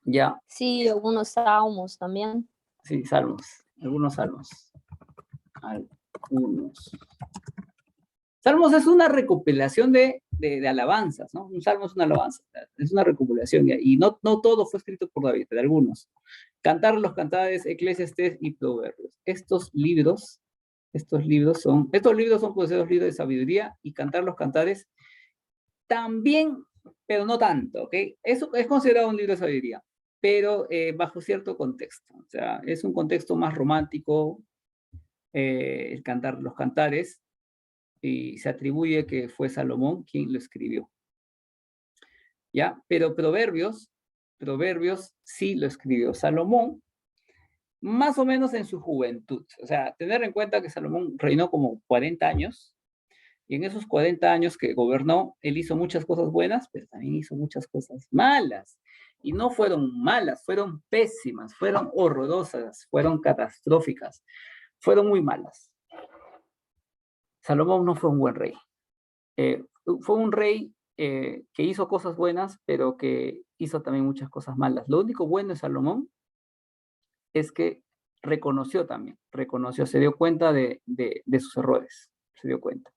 Ya, Sí, algunos salmos también. sí, salmos. Algunos salmos. Algunos. Salmos es una recopilación de alabanzas, ¿no? Un salmo es una alabanza, es una recopilación, y no todo fue escrito por David, de algunos. Cantar los cantares, Eclesiastés y Proverbios. Estos libros son considerados libros de sabiduría, y Cantar los cantares también, pero no tanto, ¿ok? Eso es considerado un libro de sabiduría, pero bajo cierto contexto. O sea, es un contexto más romántico, el Cantar los cantares, y se atribuye que fue Salomón quien lo escribió. ¿Ya? Pero Proverbios sí lo escribió Salomón, más o menos en su juventud. O sea, tener en cuenta que Salomón reinó como 40 años, y en esos 40 años que gobernó, él hizo muchas cosas buenas, pero también hizo muchas cosas malas. Y no fueron malas, fueron pésimas, fueron horrorosas, fueron catastróficas, fueron muy malas. Salomón no fue un buen rey. Fue un rey que hizo cosas buenas, pero que hizo también muchas cosas malas. Lo único bueno de Salomón es que se dio cuenta de sus errores, se dio cuenta.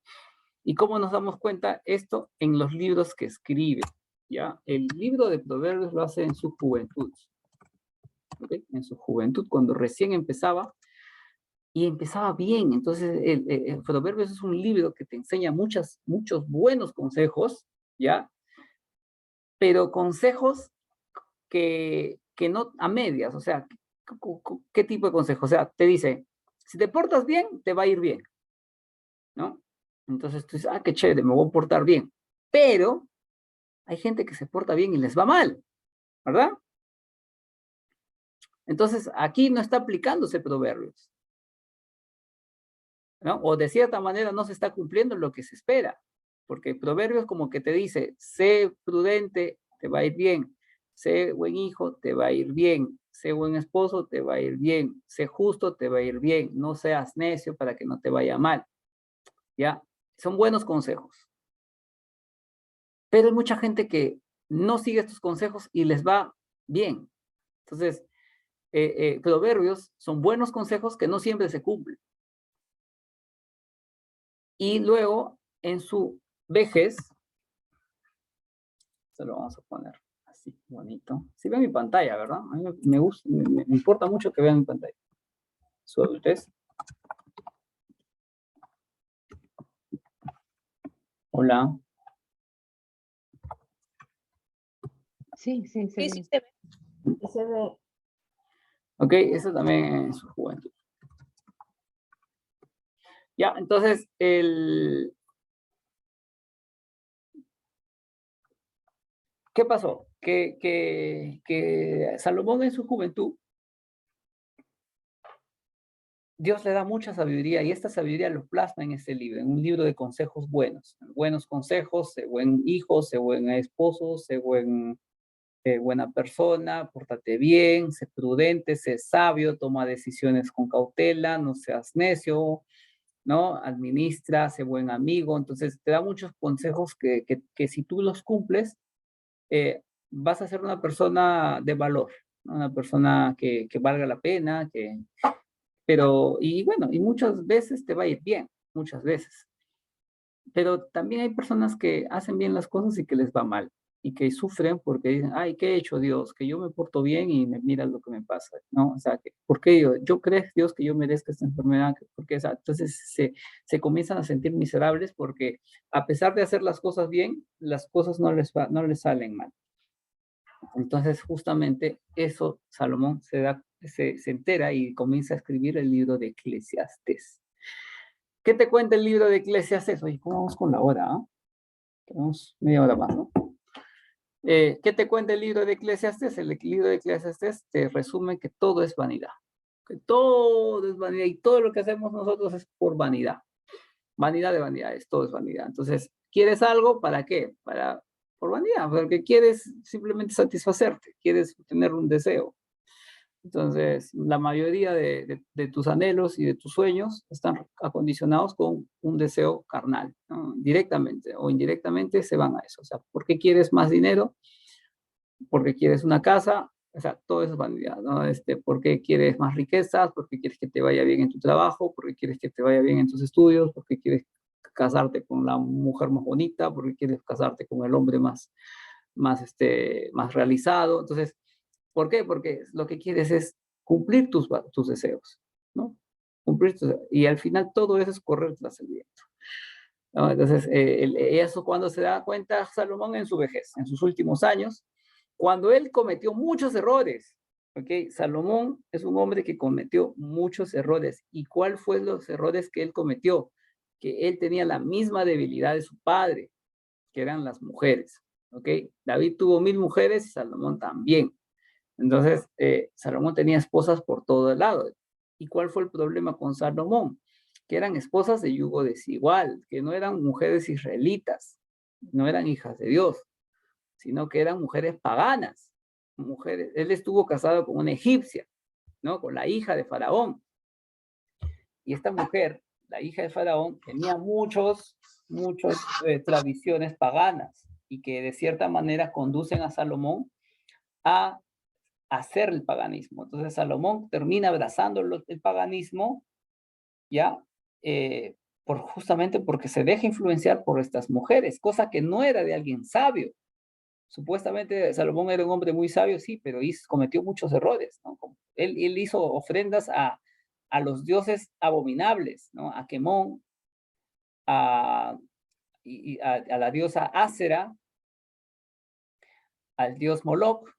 ¿Y cómo nos damos cuenta? Esto en los libros que escribe, ¿ya? El libro de Proverbios lo hace en su juventud, ¿okay? En su juventud, cuando recién empezaba, y empezaba bien. Entonces, el Proverbios es un libro que te enseña muchos buenos consejos, ¿ya? Pero consejos que no a medias. O sea, ¿qué tipo de consejos? O sea, te dice, si te portas bien, te va a ir bien, ¿no? Entonces tú dices, qué chévere, me voy a portar bien. Pero hay gente que se porta bien y les va mal, ¿verdad? Entonces, aquí no está aplicándose Proverbios, ¿no? O de cierta manera no se está cumpliendo lo que se espera, porque Proverbios como que te dice, sé prudente, te va a ir bien, sé buen hijo, te va a ir bien, sé buen esposo, te va a ir bien, sé justo, te va a ir bien, no seas necio para que no te vaya mal, ¿ya? Son buenos consejos. Pero hay mucha gente que no sigue estos consejos y les va bien. Entonces, Proverbios son buenos consejos que no siempre se cumplen. Y luego, en su vejez, se lo vamos a poner así, bonito. Si ven mi pantalla, ¿verdad? A mí me gusta, me importa mucho que vean mi pantalla. Su adultez. Hola. Sí, sí, Sí, sí, sí. se ve. Se ve. Ok, eso también en su juventud. Ya, entonces, ¿qué pasó? Que Salomón en su juventud, Dios le da mucha sabiduría, y esta sabiduría lo plasma en este libro, en un libro de consejos buenos. Buenos consejos, sé buen hijo, sé buen esposo, sé buena persona, pórtate bien, sé prudente, sé sabio, toma decisiones con cautela, no seas necio, ¿no? Administra, sé buen amigo. Entonces te da muchos consejos que si tú los cumples, vas a ser una persona de valor, ¿no? Una persona que valga la pena, y bueno, y muchas veces te va a ir bien, muchas veces. Pero también hay personas que hacen bien las cosas y que les va mal, y que sufren porque dicen, ay, ¿qué he hecho, Dios? Que yo me porto bien y mira lo que me pasa, ¿no? O sea, ¿por qué yo creo, Dios, que yo merezca esta enfermedad? Porque, o sea, entonces se comienzan a sentir miserables porque a pesar de hacer las cosas bien, las cosas no les salen mal. Entonces, justamente eso, Salomón se entera y comienza a escribir el libro de Eclesiastés. ¿Qué te cuenta el libro de Eclesiastés? Oye, ¿cómo vamos con la hora? Tenemos media hora más, ¿no? ¿Qué te cuenta el libro de Eclesiastés? El libro de Eclesiastés te resume que todo es vanidad. Que todo es vanidad y todo lo que hacemos nosotros es por vanidad. Vanidad de vanidades, todo es vanidad. Entonces, ¿quieres algo? ¿Para qué? Por vanidad, porque quieres simplemente satisfacerte, quieres tener un deseo. Entonces, la mayoría de tus anhelos y de tus sueños están acondicionados con un deseo carnal, ¿no? Directamente o indirectamente se van a eso. O sea, ¿por qué quieres más dinero? Porque quieres una casa, o sea, todo eso es vanidad, ¿no? ¿Por qué quieres más riquezas? ¿Por qué quieres que te vaya bien en tu trabajo? ¿Por qué quieres que te vaya bien en tus estudios? ¿Por qué quieres casarte con la mujer más bonita? ¿Por qué quieres casarte con el hombre más realizado? Entonces, ¿por qué? Porque lo que quieres es cumplir tus deseos, ¿no? Y al final todo eso es correr tras el viento, ¿no? Entonces, eso cuando se da cuenta Salomón en su vejez, en sus últimos años, cuando él cometió muchos errores, ¿ok? Salomón es un hombre que cometió muchos errores. ¿Y cuál fue los errores que él cometió? Que él tenía la misma debilidad de su padre, que eran las mujeres, ¿ok? David tuvo 1000 mujeres y Salomón también. Entonces, Salomón tenía esposas por todo el lado. ¿Y cuál fue el problema con Salomón? Que eran esposas de yugo desigual, que no eran mujeres israelitas, no eran hijas de Dios, sino que eran mujeres paganas. Mujeres. Él estuvo casado con una egipcia, ¿no? Con la hija de Faraón. Y esta mujer, la hija de Faraón, tenía muchas tradiciones paganas y que de cierta manera conducen a Salomón a hacer el paganismo. Entonces Salomón termina abrazando el paganismo, ya, justamente porque se deja influenciar por estas mujeres, cosa que no era de alguien sabio. Supuestamente Salomón era un hombre muy sabio, sí, pero cometió muchos errores, ¿no? Él hizo ofrendas a los dioses abominables, ¿no? A Quemón, a la diosa Ácera, al dios Moloch,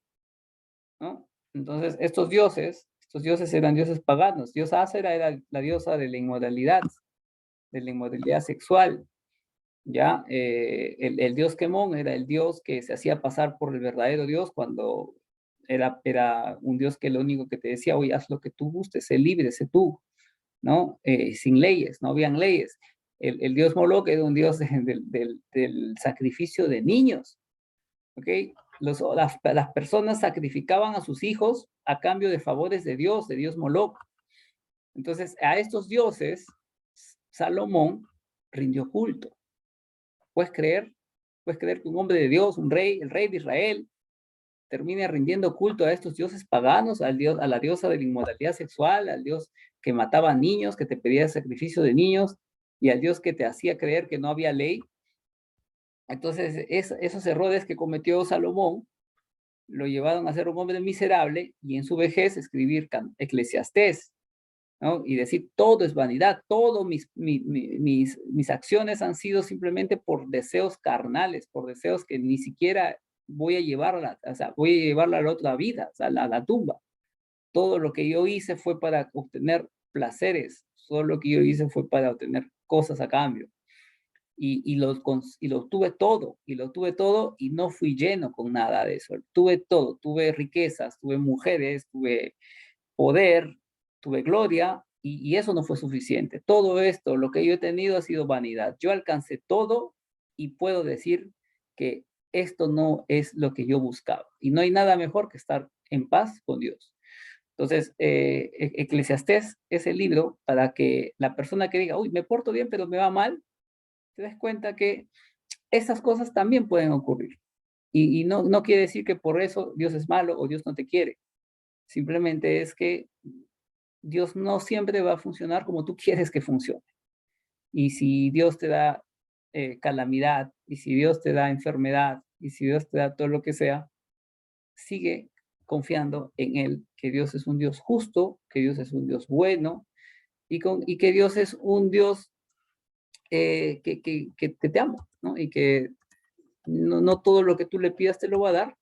¿no? Entonces, estos dioses eran dioses paganos. Diosa Ácera era la diosa de la inmoralidad sexual, ¿ya? El dios Quemón era el dios que se hacía pasar por el verdadero dios cuando era un dios que lo único que te decía, oye, haz lo que tú gustes, sé libre, sé tú, ¿no? Sin leyes, no habían leyes. El dios Moloch era un dios del sacrificio de niños, ¿ok? Las personas sacrificaban a sus hijos a cambio de favores de Dios Moloch. Entonces, a estos dioses, Salomón rindió culto. ¿Puedes creer? ¿Puedes creer que un hombre de Dios, el rey de Israel, termine rindiendo culto a estos dioses paganos, a la diosa de la inmoralidad sexual, al dios que mataba niños, que te pedía sacrificio de niños, y al dios que te hacía creer que no había ley? Entonces, esos errores que cometió Salomón lo llevaron a ser un hombre miserable y en su vejez escribir Eclesiastés, ¿no? Y decir, todo es vanidad, todas mis acciones han sido simplemente por deseos carnales, por deseos que ni siquiera voy a llevarla, o sea, voy a llevarla a la otra vida, o sea, a la tumba. Todo lo que yo hice fue para obtener placeres, todo lo que yo hice fue para obtener cosas a cambio. Y lo tuve todo, y no fui lleno con nada de eso. Tuve todo, tuve riquezas, tuve mujeres, tuve poder, tuve gloria, y eso no fue suficiente. Todo esto, lo que yo he tenido ha sido vanidad. Yo alcancé todo y puedo decir que esto no es lo que yo buscaba. Y no hay nada mejor que estar en paz con Dios. Entonces, Eclesiastés es el libro para que la persona que diga, uy, me porto bien, pero me va mal, te des cuenta que esas cosas también pueden ocurrir. Y no quiere decir que por eso Dios es malo o Dios no te quiere. Simplemente es que Dios no siempre va a funcionar como tú quieres que funcione. Y si Dios te da calamidad, y si Dios te da enfermedad, y si Dios te da todo lo que sea, sigue confiando en Él, que Dios es un Dios justo, que Dios es un Dios bueno, y que Dios es un Dios que te amo, ¿no? Y que no todo lo que tú le pidas te lo va a dar,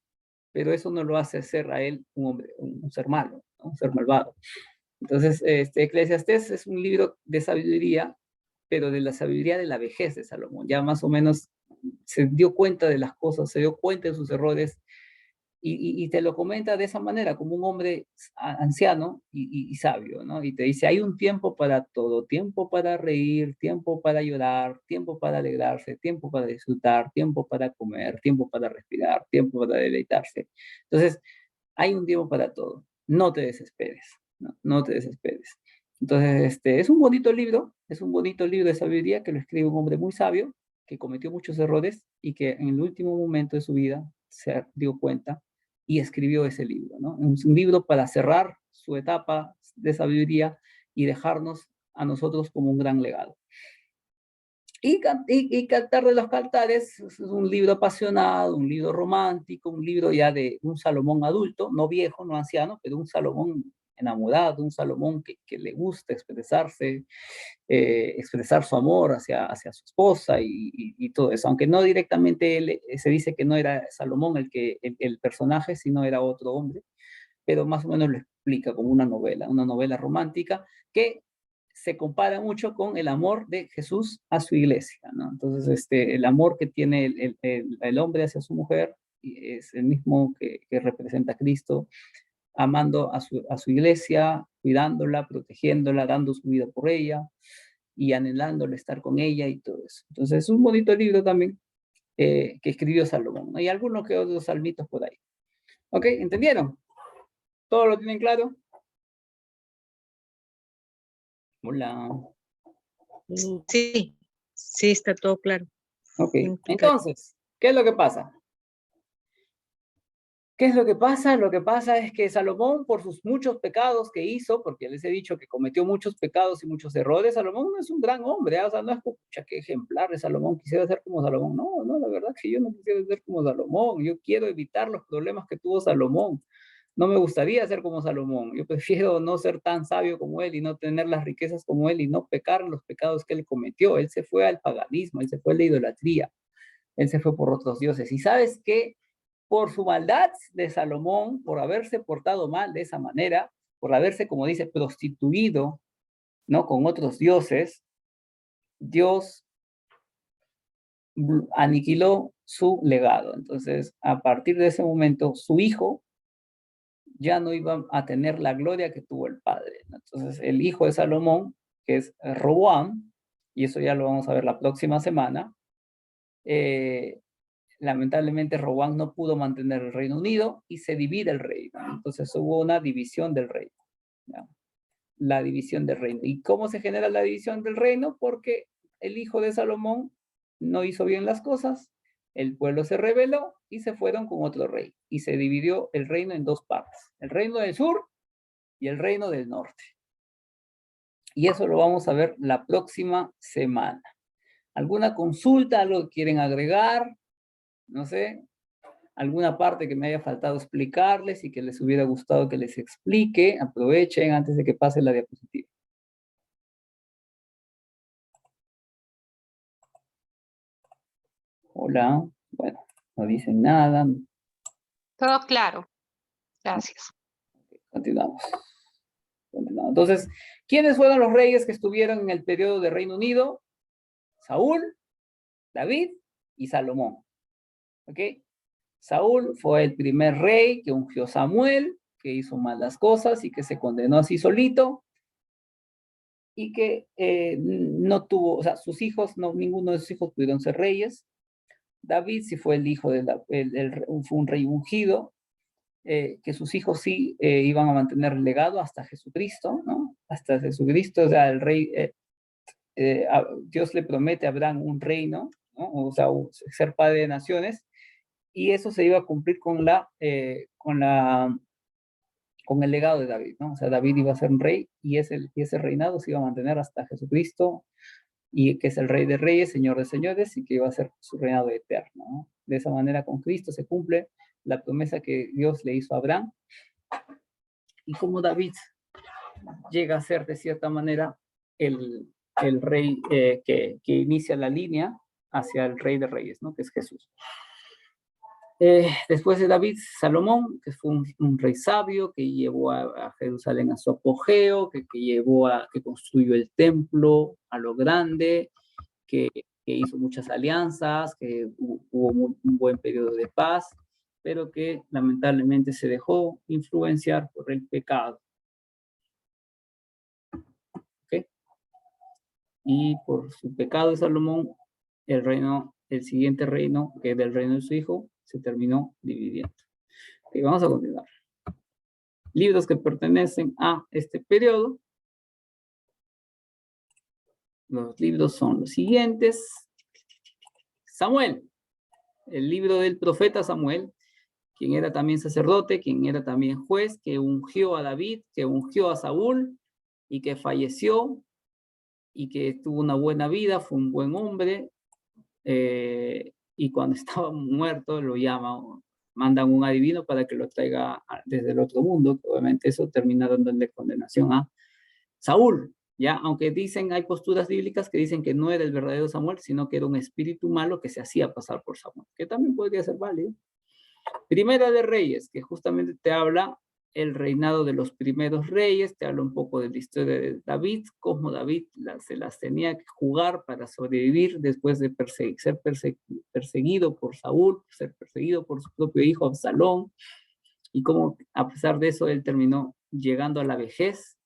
pero eso no lo hace ser a él un hombre, un ser malo, ¿no? Un ser malvado. Entonces, Eclesiastés es un libro de sabiduría, pero de la sabiduría de la vejez de Salomón. Ya más o menos se dio cuenta de las cosas, se dio cuenta de sus errores, y te lo comenta de esa manera, como un hombre anciano y sabio, ¿no? Y te dice, hay un tiempo para todo, tiempo para reír, tiempo para llorar, tiempo para alegrarse, tiempo para disfrutar, tiempo para comer, tiempo para respirar, tiempo para deleitarse. Entonces, hay un tiempo para todo. No te desesperes, no, no te desesperes. Entonces, es un bonito libro de sabiduría que lo escribe un hombre muy sabio, que cometió muchos errores y que en el último momento de su vida se dio cuenta y escribió ese libro, ¿no? Es un libro para cerrar su etapa de sabiduría y dejarnos a nosotros como un gran legado. Y Cantar de los Cantares es un libro apasionado, un libro romántico, un libro ya de un Salomón adulto, no viejo, no anciano, pero un Salomón enamorado, un Salomón que le gusta expresarse, expresar su amor hacia su esposa y todo eso. Aunque no directamente él, se dice que no era Salomón el personaje, sino era otro hombre, pero más o menos lo explica como una novela romántica que se compara mucho con el amor de Jesús a su iglesia, ¿no? Entonces, el amor que tiene el hombre hacia su mujer es el mismo que representa a Cristo, amando a su iglesia, cuidándola, protegiéndola, dando su vida por ella y anhelándole estar con ella y todo eso. Entonces, es un bonito libro también que escribió Salomón, ¿no? Y algunos que otros salmitos por ahí. ¿Ok? ¿Entendieron? ¿Todo lo tienen claro? Hola. Sí, sí, está todo claro. Ok, Bien explicado. entonces, ¿qué es lo que pasa? ¿Qué es lo que pasa? Lo que pasa es que Salomón, por sus muchos pecados que hizo, porque les he dicho que cometió muchos pecados y muchos errores, Salomón no es un gran hombre, ¿eh? O sea, no es pucha, qué ejemplar de Salomón, quisiera ser como Salomón. No, no, la verdad es que yo no quisiera ser como Salomón, yo quiero evitar los problemas que tuvo Salomón. No me gustaría ser como Salomón, yo prefiero no ser tan sabio como él y no tener las riquezas como él y no pecar en los pecados que él cometió. Él se fue al paganismo, él se fue a la idolatría, él se fue por otros dioses. ¿Y sabes qué? Por su maldad de Salomón, por haberse portado mal de esa manera, por haberse, como dice, prostituido, ¿no? Con otros dioses, Dios aniquiló su legado. Entonces, a partir de ese momento, su hijo ya no iba a tener la gloria que tuvo el padre, ¿no? Entonces, el hijo de Salomón, que es Roboam, y eso ya lo vamos a ver la próxima semana, lamentablemente Roboam no pudo mantener el Reino Unido y se divide el reino. Entonces hubo una división del reino, ¿ya? La división del reino. ¿Y cómo se genera la división del reino? Porque el hijo de Salomón no hizo bien las cosas, el pueblo se rebeló y se fueron con otro rey. Y se dividió el reino en dos partes, el reino del sur y el reino del norte. Y eso lo vamos a ver la próxima semana. ¿Alguna consulta, algo que quieren agregar? No sé, alguna parte que me haya faltado explicarles y que les hubiera gustado que les explique, aprovechen antes de que pase la diapositiva. Hola, bueno, no dicen nada. Todo claro. Gracias. Continuamos. Entonces, ¿quiénes fueron los reyes que estuvieron en el periodo de Reino Unido? Saúl, David y Salomón. ¿Ok? Saúl fue el primer rey que ungió Samuel, que hizo malas cosas y que se condenó así solito, y que no tuvo, o sea, sus hijos, no, ninguno de sus hijos pudieron ser reyes. David sí fue el hijo de fue un rey ungido, que sus hijos sí iban a mantener el legado hasta Jesucristo, ¿no? Hasta Jesucristo, o sea, el rey, Dios le promete a Abraham un reino, ¿no? O sea, ser padre de naciones, y eso se iba a cumplir con el legado de David, ¿no? O sea, David iba a ser un rey y ese reinado se iba a mantener hasta Jesucristo, y que es el Rey de Reyes, Señor de Señores, y que iba a ser su reinado eterno, ¿no? De esa manera, con Cristo se cumple la promesa que Dios le hizo a Abraham, y como David llega a ser, de cierta manera, el rey que inicia la línea hacia el Rey de Reyes, ¿no? Que es Jesús. Después de David, Salomón, que fue un rey sabio, que llevó a Jerusalén a su apogeo, que construyó el templo a lo grande, que hizo muchas alianzas, que hubo un buen periodo de paz, pero que lamentablemente se dejó influenciar por el pecado. ¿Okay? Y por su pecado de Salomón, el siguiente reino, que es del reino de su hijo, se terminó dividiendo. Okay, vamos a continuar. Libros que pertenecen a este periodo. Los libros son los siguientes. Samuel, el libro del profeta Samuel, quien era también sacerdote, quien era también juez, que ungió a David, que ungió a Saúl, y que falleció, y que tuvo una buena vida, fue un buen hombre, y cuando estaba muerto lo mandan un adivino para que lo traiga desde el otro mundo, que obviamente eso termina dándole condenación a Saúl, ¿ya? Aunque hay posturas bíblicas que dicen que no era el verdadero Samuel, sino que era un espíritu malo que se hacía pasar por Samuel, que también podría ser válido. Primera de Reyes, que justamente te habla el reinado de los primeros reyes, te habla un poco de la historia de David, cómo David se las tenía que jugar para sobrevivir después de ser perseguido por Saúl, ser perseguido por su propio hijo Absalón, y cómo a pesar de eso él terminó llegando a la vejez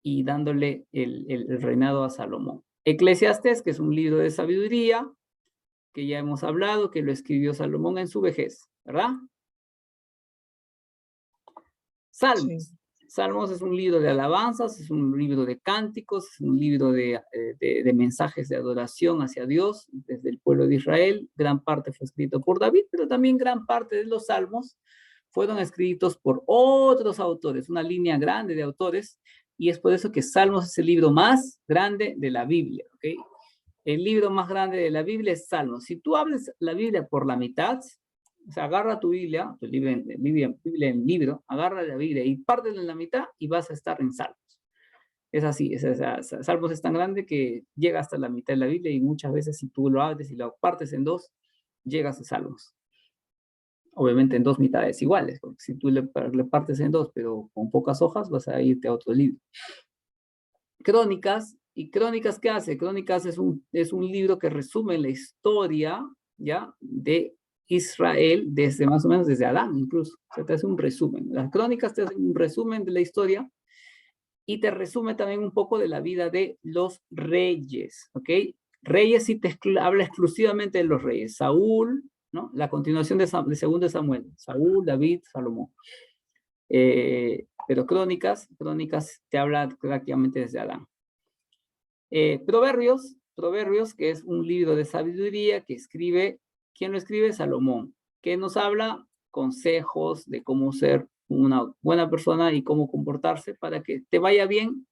y dándole el reinado a Salomón. Eclesiastés, que es un libro de sabiduría, que ya hemos hablado, que lo escribió Salomón en su vejez, ¿verdad? Salmos. Sí. Salmos es un libro de alabanzas, es un libro de cánticos, es un libro de mensajes de adoración hacia Dios desde el pueblo de Israel. Gran parte fue escrito por David, pero también gran parte de los salmos fueron escritos por otros autores, una línea grande de autores, y es por eso que Salmos es el libro más grande de la Biblia, ¿ok? El libro más grande de la Biblia es Salmos. Si tú abres la Biblia por la mitad, o sea, agarra tu Biblia, en libro, agarra la Biblia y pártela en la mitad y vas a estar en Salmos. Es así, Salmos es tan grande que llega hasta la mitad de la Biblia y muchas veces si tú lo abres y lo partes en dos, llegas a Salmos. Obviamente en dos mitades iguales, porque si tú le partes en dos, pero con pocas hojas, vas a irte a otro libro. Crónicas. ¿Y Crónicas qué hace? Crónicas es un libro que resume la historia, ¿ya?, de Israel desde más o menos desde Adán incluso. O sea, te hace un resumen. Las Crónicas te hacen un resumen de la historia y te resume también un poco de la vida de los reyes, ¿ok? Reyes sí te habla exclusivamente de los reyes. Saúl, ¿no? La continuación de segundo de Samuel. Saúl, David, Salomón. Pero Crónicas te habla prácticamente desde Adán. Proverbios, que es un libro de sabiduría que escribe, ¿quién lo escribe? Salomón, que nos habla consejos de cómo ser una buena persona y cómo comportarse para que te vaya bien,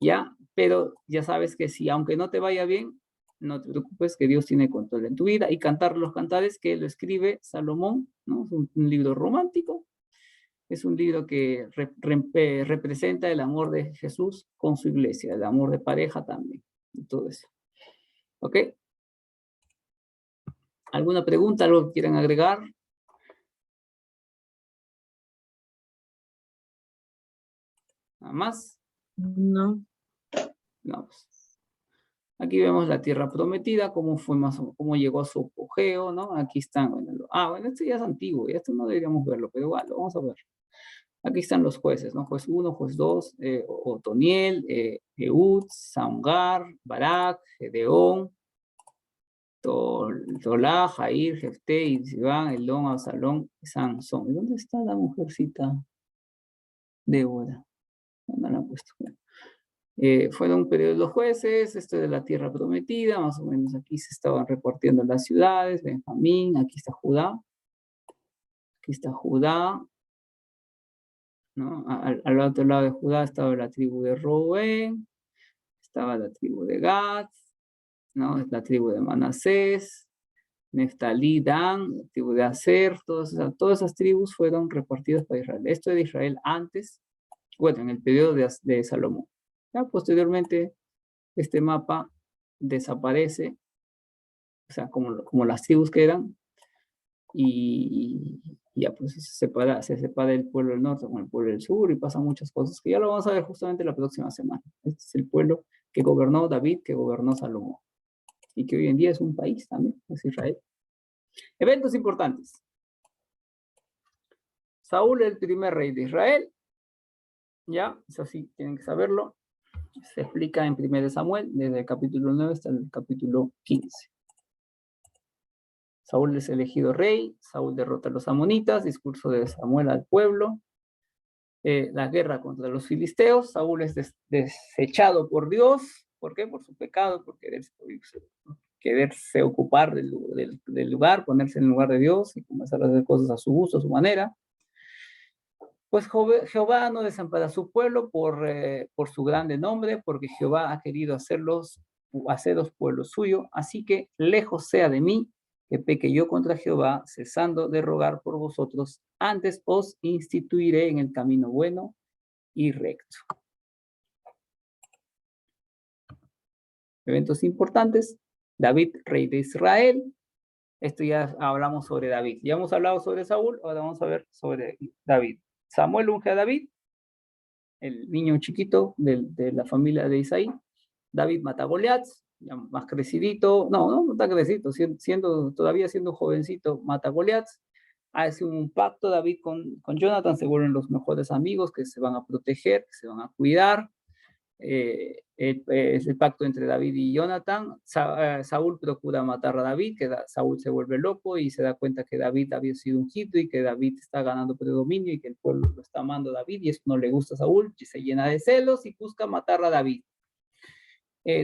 ¿ya? Pero ya sabes que si aunque no te vaya bien, no te preocupes, que Dios tiene control en tu vida. Y Cantar los Cantares, que lo escribe Salomón, ¿no? Es un libro romántico. Es un libro que representa el amor de Jesús con su iglesia, el amor de pareja también, y todo eso. ¿Ok? ¿Alguna pregunta, algo que quieran agregar? ¿Nada más? No. No. Aquí vemos la tierra prometida, cómo llegó a su apogeo, ¿no? Aquí están, bueno, este ya es antiguo, esto no deberíamos verlo, pero igual, lo vamos a ver. Aquí están los jueces, ¿no? Juez 1, juez 2, Otoniel, Ehud, Samgar, Barak, Gedeón, Tolá, Jair, Jefté, Isibán, Elón, Absalón, Sansón. ¿Y dónde está la mujercita? Débora. No la han puesto. Fueron un periodo de los jueces, esto de la tierra prometida, más o menos aquí se estaban repartiendo las ciudades, Benjamín, aquí está Judá, ¿no? Al otro lado de Judá estaba la tribu de Rubén, estaba la tribu de Gad, ¿no? La tribu de Manasés, Neftalí, Dan, la tribu de Aser, todas esas tribus fueron repartidas para Israel. Esto es de Israel antes, bueno, en el periodo de Salomón. Ya posteriormente, este mapa desaparece, o sea, como las tribus que eran, y ya pues se separa el pueblo del norte con el pueblo del sur y pasan muchas cosas que ya lo vamos a ver justamente la próxima semana. Este es el pueblo que gobernó David, que gobernó Salomón y que hoy en día es un país también, es Israel. Eventos importantes. Saúl, el primer rey de Israel, ya, eso sí, tienen que saberlo. Se explica en 1 Samuel, desde el capítulo 9 hasta el capítulo 15. Saúl es elegido rey, Saúl derrota a los amonitas, discurso de Samuel al pueblo, la guerra contra los filisteos, Saúl es desechado por Dios, ¿por qué? Por su pecado, por quererse ocupar del lugar, ponerse en el lugar de Dios y comenzar a hacer cosas a su gusto, a su manera. Pues Jehová no desampara a su pueblo por su grande nombre, porque Jehová ha querido hacerlos pueblo suyo, así que lejos sea de mí que peque yo contra Jehová, cesando de rogar por vosotros, antes os instituiré en el camino bueno y recto. Eventos importantes. David, rey de Israel. Esto ya hablamos sobre David. Ya hemos hablado sobre Saúl, ahora vamos a ver sobre David. Samuel unge a David, el niño chiquito de la familia de Isaí. David mata a Goliat, ya más crecidito, no tan crecidito, todavía siendo jovencito, mata a Goliat. Hace un pacto David con Jonathan, se vuelven los mejores amigos que se van a proteger, que se van a cuidar. Es el pacto entre David y Jonathan. Saúl procura matar a David, Saúl se vuelve loco y se da cuenta que David había sido ungido y que David está ganando predominio y que el pueblo lo está amando a David y eso no le gusta a Saúl, y se llena de celos y busca matar a David.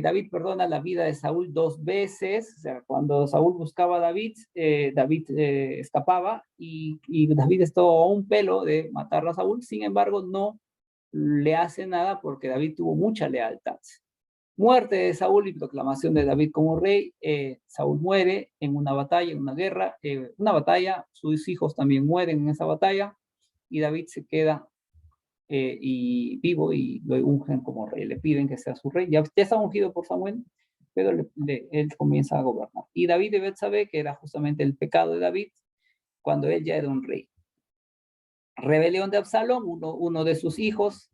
David perdona la vida de Saúl 2 veces, o sea, cuando Saúl buscaba a David, David escapaba y David estuvo a un pelo de matar a Saúl, sin embargo no le hace nada porque David tuvo mucha lealtad. Muerte de Saúl y proclamación de David como rey. Saúl muere en una batalla, en una guerra, sus hijos también mueren en esa batalla y David se queda y vivo y lo ungen como rey, le piden que sea su rey, ya está ungido por Samuel, pero él comienza a gobernar. Y David de Betsabé, que era justamente el pecado de David, cuando él ya era un rey. Rebelión de Absalón, uno de sus hijos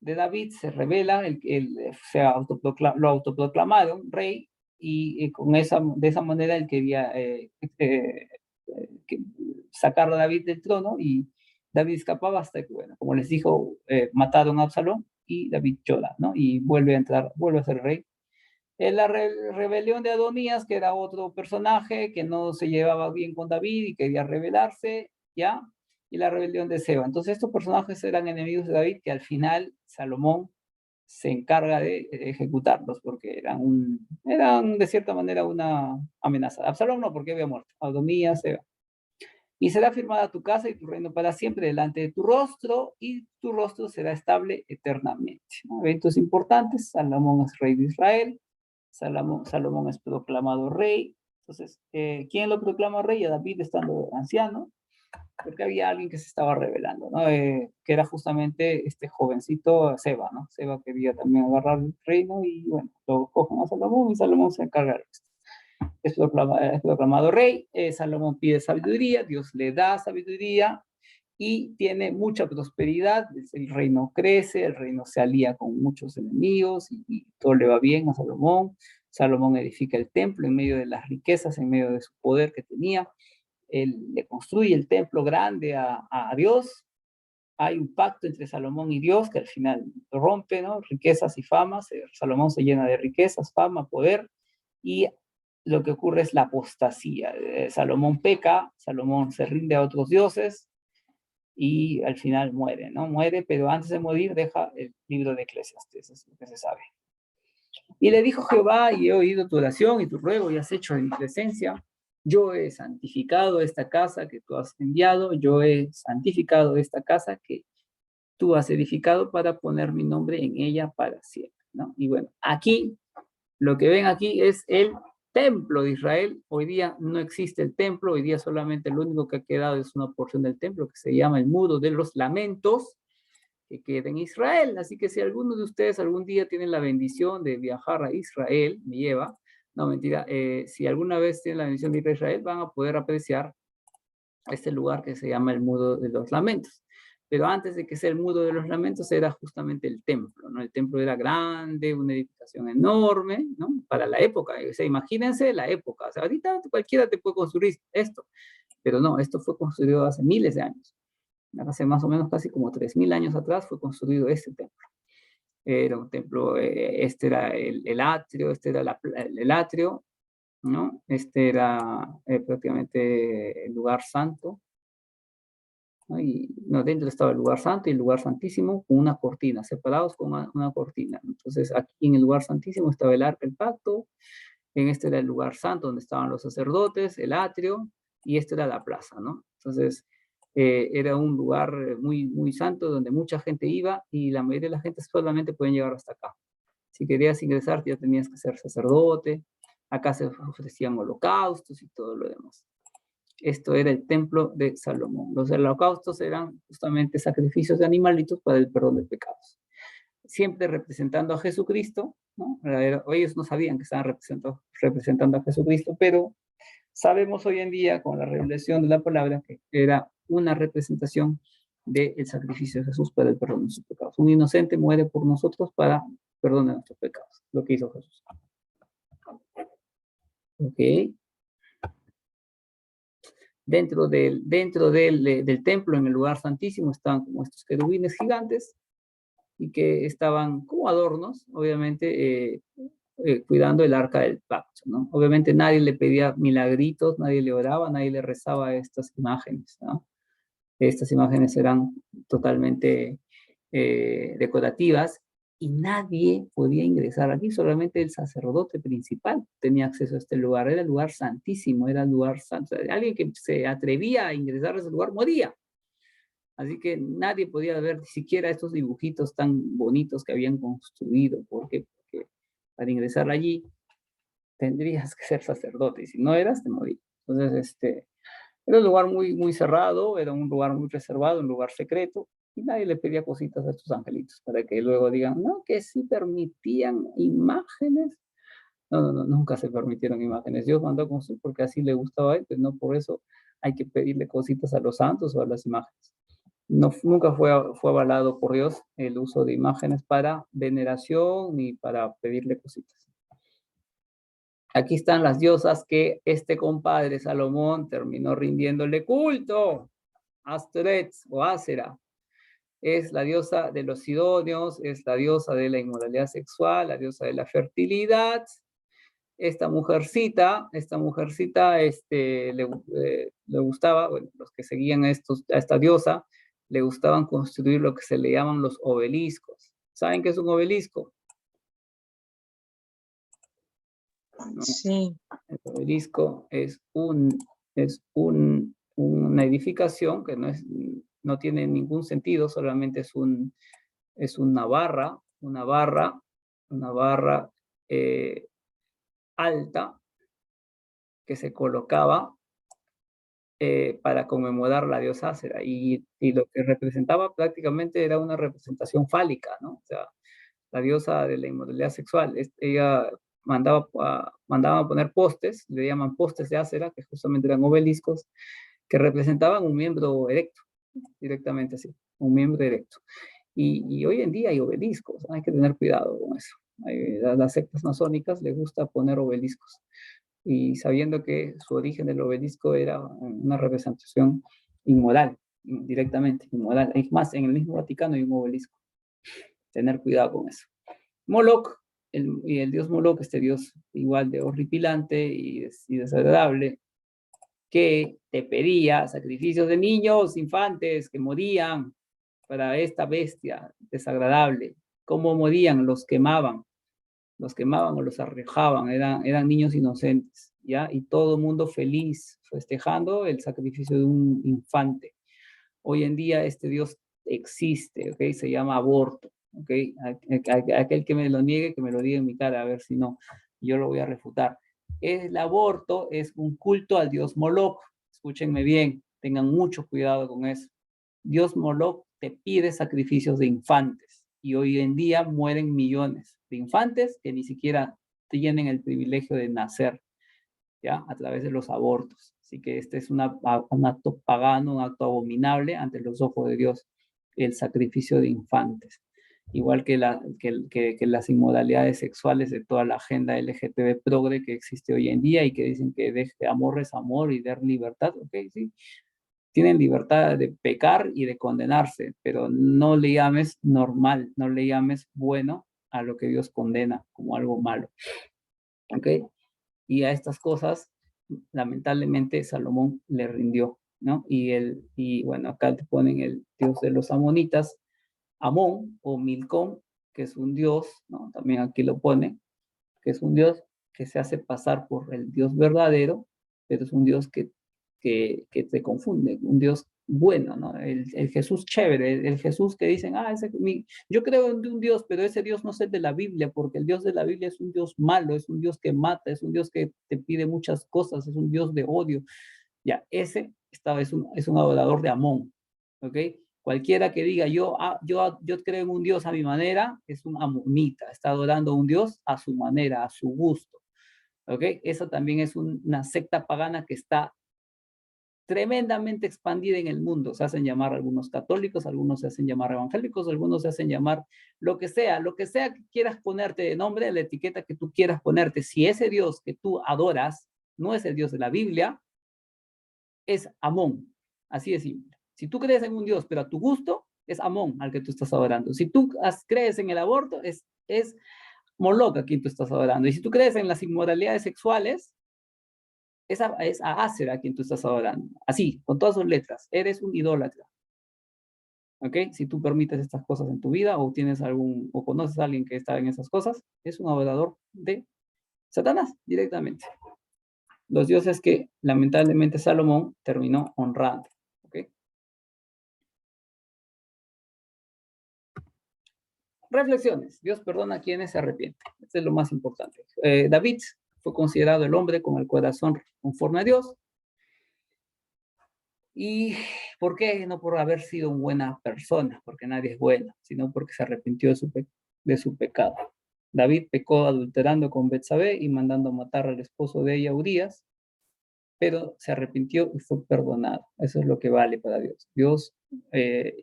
de David se rebela, lo autoproclamaron rey, y de esa manera él quería sacar a David del trono, y David escapaba hasta que, bueno, como les dijo, mataron a Absalón, y David llora, ¿no? Y vuelve a ser rey. En la rebelión de Adonías, que era otro personaje que no se llevaba bien con David y quería rebelarse, ¿ya? Y la rebelión de Seba. Entonces estos personajes eran enemigos de David que al final Salomón se encarga de ejecutarlos porque eran de cierta manera una amenaza. Absalón no, porque había muerto. Adonías, Seba. Y será firmada tu casa y tu reino para siempre delante de tu rostro, y tu rostro será estable eternamente. ¿No? Eventos importantes. Salomón es rey de Israel. Salomón es proclamado rey. Entonces, ¿quién lo proclama rey? A David, estando anciano, porque había alguien que se estaba rebelando, ¿no? Que era justamente este jovencito Seba, ¿no? Seba quería también agarrar el reino y, bueno, lo cogen a Salomón y Salomón se encarga de esto. Es proclamado rey, Salomón pide sabiduría, Dios le da sabiduría y tiene mucha prosperidad, el reino crece, el reino se alía con muchos enemigos y todo le va bien a Salomón. Salomón edifica el templo en medio de las riquezas, en medio de su poder que tenía. Él le construye el templo grande a Dios. Hay un pacto entre Salomón y Dios que al final lo rompe, ¿no? Riquezas y famas. Salomón se llena de riquezas, fama, poder, y lo que ocurre es la apostasía. Salomón peca, Salomón se rinde a otros dioses y al final muere, ¿no? Muere, pero antes de morir deja el libro de Eclesiastés, es lo que se sabe. Y le dijo Jehová, y he oído tu oración y tu ruego y has hecho en mi presencia. Yo he santificado esta casa que tú has enviado, yo he santificado esta casa que tú has edificado para poner mi nombre en ella para siempre, ¿no? Y bueno, aquí, lo que ven aquí es el templo de Israel. Hoy día no existe el templo, hoy día solamente lo único que ha quedado es una porción del templo que se llama el Muro de los Lamentos, que queda en Israel. Así que si alguno de ustedes algún día tienen la bendición de viajar a Israel, me lleva, no mentira, si alguna vez tienen la bendición de ir a Israel, van a poder apreciar este lugar que se llama el Muro de los Lamentos. Pero antes de que sea el Muro de los Lamentos era justamente el templo, ¿no? El templo era grande, una edificación enorme, ¿no? Para la época, o sea, imagínense la época, o sea, ahorita cualquiera te puede construir esto, pero no, esto fue construido hace miles de años. Hace más o menos casi como 3000 años atrás fue construido este templo. Era un templo, este era el atrio, este era el atrio, ¿no? Este era prácticamente el lugar santo, ¿no? Y no, dentro estaba el lugar santo y el lugar santísimo con una cortina, separados con una cortina. Entonces aquí en el lugar santísimo estaba el arca del pacto, en este era el lugar santo donde estaban los sacerdotes, el atrio, y este era la plaza, ¿no? Entonces era un lugar muy, muy santo donde mucha gente iba y la mayoría de la gente solamente pueden llegar hasta acá. Si querías ingresar ya tenías que ser sacerdote, acá se ofrecían holocaustos y todo lo demás. Esto era el templo de Salomón. Los holocaustos eran justamente sacrificios de animalitos para el perdón de pecados. Siempre representando a Jesucristo, ¿no? Ellos no sabían que estaban representando a Jesucristo, pero sabemos hoy en día, con la revelación de la palabra, que era una representación del sacrificio de Jesús para el perdón de nuestros pecados. Un inocente muere por nosotros para perdón de nuestros pecados, lo que hizo Jesús. Ok. Dentro del templo, en el lugar santísimo, estaban como estos querubines gigantes y que estaban como adornos, obviamente, cuidando el arca del pacto, ¿no? Obviamente nadie le pedía milagritos, nadie le oraba, nadie le rezaba a estas imágenes, ¿no? Estas imágenes eran totalmente decorativas y nadie podía ingresar aquí, solamente el sacerdote principal tenía acceso a este lugar, era el lugar santísimo, era el lugar santo. Alguien que se atrevía a ingresar a ese lugar moría. Así que nadie podía ver ni siquiera estos dibujitos tan bonitos que habían construido. ¿Por qué? Porque para ingresar allí tendrías que ser sacerdote y si no eras, te morías. Entonces, era un lugar muy, muy cerrado, era un lugar muy reservado, un lugar secreto, y nadie le pedía cositas a estos angelitos para que luego digan, no, que sí permitían imágenes. No, no, no, nunca se permitieron imágenes. Dios mandó a construir porque así le gustaba a él, pues no por eso hay que pedirle cositas a los santos o a las imágenes. No, nunca fue avalado por Dios el uso de imágenes para veneración ni para pedirle cositas. Aquí están las diosas que este compadre Salomón terminó rindiéndole culto. Astoret o Asera es la diosa de los sidonios, es la diosa de la inmoralidad sexual, la diosa de la fertilidad. Esta mujercita le gustaba, bueno, los que seguían a esta diosa, le gustaban construir lo que se le llaman los obeliscos. ¿Saben qué es un obelisco? ¿No? Sí. El obelisco es una edificación que no tiene ningún sentido, solamente es una barra alta que se colocaba para conmemorar la diosa Asera, y lo que representaba prácticamente era una representación fálica, ¿no? O sea, la diosa de la inmoralidad sexual. Ella mandaba a poner postes, le llaman postes de Asera, que justamente eran obeliscos, que representaban un miembro erecto, directamente así, un miembro erecto. Y hoy en día hay obeliscos, hay que tener cuidado con eso. Las sectas masónicas les gusta poner obeliscos, y sabiendo que su origen del obelisco era una representación inmoral, directamente inmoral. Es más, en el mismo Vaticano hay un obelisco. Tener cuidado con eso. Moloch, el dios Moloch, este dios igual de horripilante y desagradable, que te pedía sacrificios de niños, infantes que morían para esta bestia desagradable. ¿Cómo morían? Los quemaban o los arrojaban, eran niños inocentes, ¿ya? Y todo el mundo feliz, festejando el sacrificio de un infante. Hoy en día este Dios existe, ¿ok? Se llama aborto, ¿ok? Aquel que me lo niegue, que me lo diga en mi cara, a ver si no, yo lo voy a refutar. El aborto es un culto al Dios Moloch. Escúchenme bien, tengan mucho cuidado con eso. Dios Moloch te pide sacrificios de infantes y hoy en día mueren millones de infantes que ni siquiera tienen el privilegio de nacer. ¿ya? A través de los abortos. Así que este es un acto pagano, un acto abominable ante los ojos de Dios, el sacrificio de infantes. Igual que las inmoralidades sexuales de toda la agenda LGTB progre que existe hoy en día y que dicen que amor es amor y dar libertad, ok, sí. Tienen libertad de pecar y de condenarse, pero no le llames normal, no le llames bueno a lo que Dios condena como algo malo, ok. Y a estas cosas, lamentablemente, Salomón le rindió, ¿no? Y bueno, acá te ponen el dios de los amonitas, Amón o Milcom, que es un dios, ¿no? También aquí lo pone, que es un dios que se hace pasar por el Dios verdadero, pero es un Dios que te confunde, un Dios bueno, ¿no? El Jesús chévere, el Jesús que dicen, yo creo en un Dios, pero ese Dios no es el de la Biblia, porque el Dios de la Biblia es un Dios malo, es un Dios que mata, es un Dios que te pide muchas cosas, es un Dios de odio. Ya, ese es un adorador de Amón, ¿ok? Cualquiera que diga, yo creo en un Dios a mi manera, es un amonita, está adorando a un Dios a su manera, a su gusto, ¿ok? Eso también es una secta pagana que está tremendamente expandida en el mundo. Se hacen llamar algunos católicos, algunos se hacen llamar evangélicos, algunos se hacen llamar lo que sea que quieras ponerte de nombre, la etiqueta que tú quieras ponerte. Si ese Dios que tú adoras no es el Dios de la Biblia, es Amón, así de simple. Si tú crees en un Dios, pero a tu gusto, es Amón al que tú estás adorando. Si tú crees en el aborto, es Moloch a quien tú estás adorando. Y si tú crees en las inmoralidades sexuales, es a Aser a quien tú estás adorando. Así, con todas sus letras. Eres un idólatra. ¿Ok? Si tú permites estas cosas en tu vida, o o conoces a alguien que está en esas cosas, es un adorador de Satanás directamente. Los dioses que lamentablemente Salomón terminó honrando. ¿Okay? Reflexiones. Dios perdona a quienes se arrepienten. Esto es lo más importante. David fue considerado el hombre con el corazón conforme a Dios. ¿Y por qué? No por haber sido una buena persona, porque nadie es bueno, sino porque se arrepintió de su pecado. David pecó adulterando con Betsabé y mandando matar al esposo de ella, Urías, pero se arrepintió y fue perdonado. Eso es lo que vale para Dios. Dios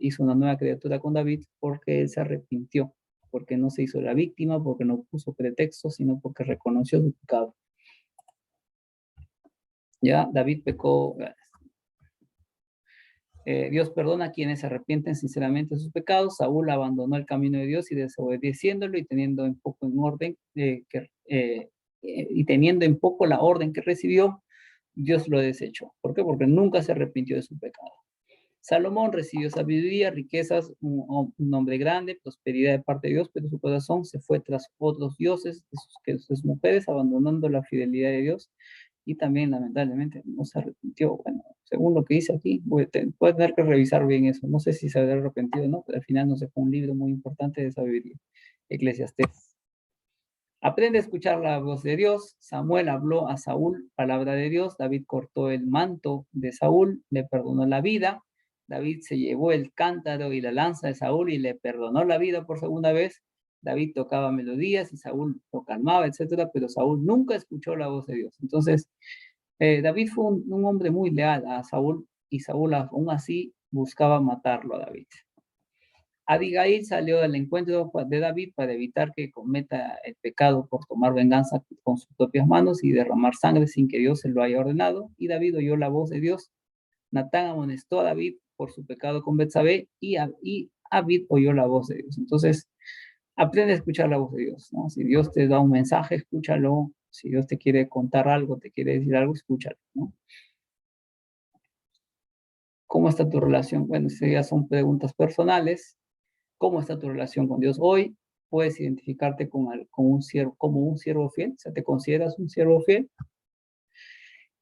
hizo una nueva criatura con David porque él se arrepintió, porque no se hizo la víctima, porque no puso pretextos, sino porque reconoció su pecado. Ya, David pecó. Dios perdona a quienes se arrepienten sinceramente de sus pecados. Saúl abandonó el camino de Dios y desobedeciéndolo y teniendo en poco la orden que recibió, Dios lo desechó. ¿Por qué? Porque nunca se arrepintió de su pecado. Salomón recibió sabiduría, riquezas, un hombre grande, prosperidad de parte de Dios, pero su corazón se fue tras otros dioses, sus mujeres, abandonando la fidelidad de Dios, y también, lamentablemente, no se arrepintió. Bueno, según lo que dice aquí, puede tener que revisar bien eso. No sé si se habrá arrepentido o no, pero al final nos dejó un libro muy importante de sabiduría, Eclesiastés. Aprende a escuchar la voz de Dios. Samuel habló a Saúl, palabra de Dios. David cortó el manto de Saúl, le perdonó la vida. David se llevó el cántaro y la lanza de Saúl y le perdonó la vida por segunda vez. David tocaba melodías y Saúl lo calmaba, etcétera, pero Saúl nunca escuchó la voz de Dios. Entonces, David fue un hombre muy leal a Saúl y Saúl aún así buscaba matarlo a David. Abigail salió al encuentro de David para evitar que cometa el pecado por tomar venganza con sus propias manos y derramar sangre sin que Dios se lo haya ordenado. Y David oyó la voz de Dios. Natán amonestó a David por su pecado con Betsabé y David oyó la voz de Dios. Entonces, aprende a escuchar la voz de Dios, ¿no? Si Dios te da un mensaje, escúchalo. Si Dios te quiere contar algo, te quiere decir algo, escúchalo, ¿no? ¿Cómo está tu relación? Bueno, estas ya son preguntas personales. ¿Cómo está tu relación con Dios hoy? ¿Puedes identificarte como un siervo fiel? O sea, ¿te consideras un siervo fiel?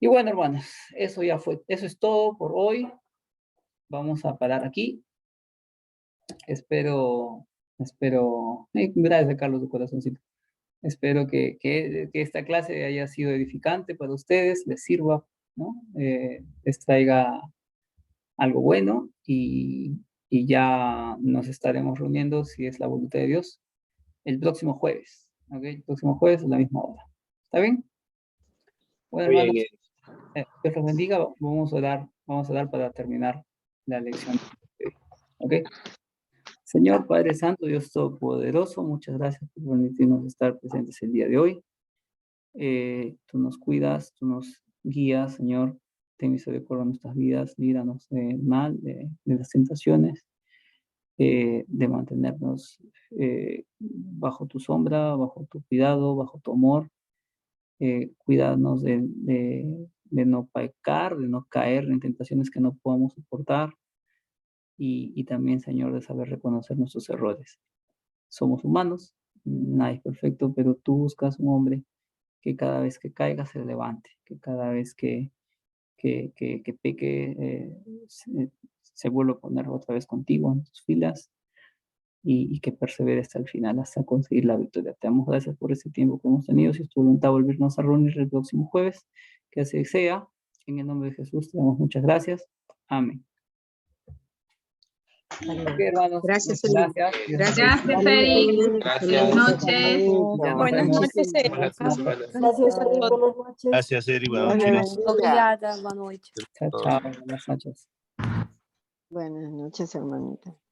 Y bueno, hermanos, eso es todo por hoy. Vamos a parar aquí. Gracias, Carlos, de corazoncito. Espero que esta clase haya sido edificante para ustedes, les sirva, ¿no? Les traiga algo bueno y ya nos estaremos reuniendo, si es la voluntad de Dios, el próximo jueves, ¿ok? El próximo jueves a la misma hora. ¿Está bien? Bueno, Muy hermanos, bien. Dios los bendiga. Vamos a dar para terminar la lección. ¿Ok? Señor Padre Santo, Dios Todopoderoso, muchas gracias por permitirnos estar presentes el día de hoy. Tú nos cuidas, tú nos guías, Señor. Ten misericordia de nuestras vidas, líbranos del mal, de las tentaciones, de mantenernos bajo tu sombra, bajo tu cuidado, bajo tu amor. Cuídanos de no pecar, de no caer en tentaciones que no podamos soportar. Y también, Señor, de saber reconocer nuestros errores. Somos humanos, nadie es perfecto, pero tú buscas un hombre que cada vez que caiga se levante, que cada vez que peque se vuelva a poner otra vez contigo en tus filas y que persevere hasta el final, hasta conseguir la victoria. Te damos gracias por ese tiempo que hemos tenido. Si es tu voluntad volvernos a reunir el próximo jueves, que así sea. En el nombre de Jesús te damos muchas gracias. Amén. Ok, hermanos, Gracias, muchas Eric. gracias. Gracias, Eric. Gracias. Buenas noches. Ya nos Buenas vemos. noches, Buenas noches. Gracias, Eric. Buenas noches. Gracias, Eri. Buenas Dios le noches. bendiga. Obrigada, boa noite. Chao, chao. Buenas noches. Buenas noches, hermanita.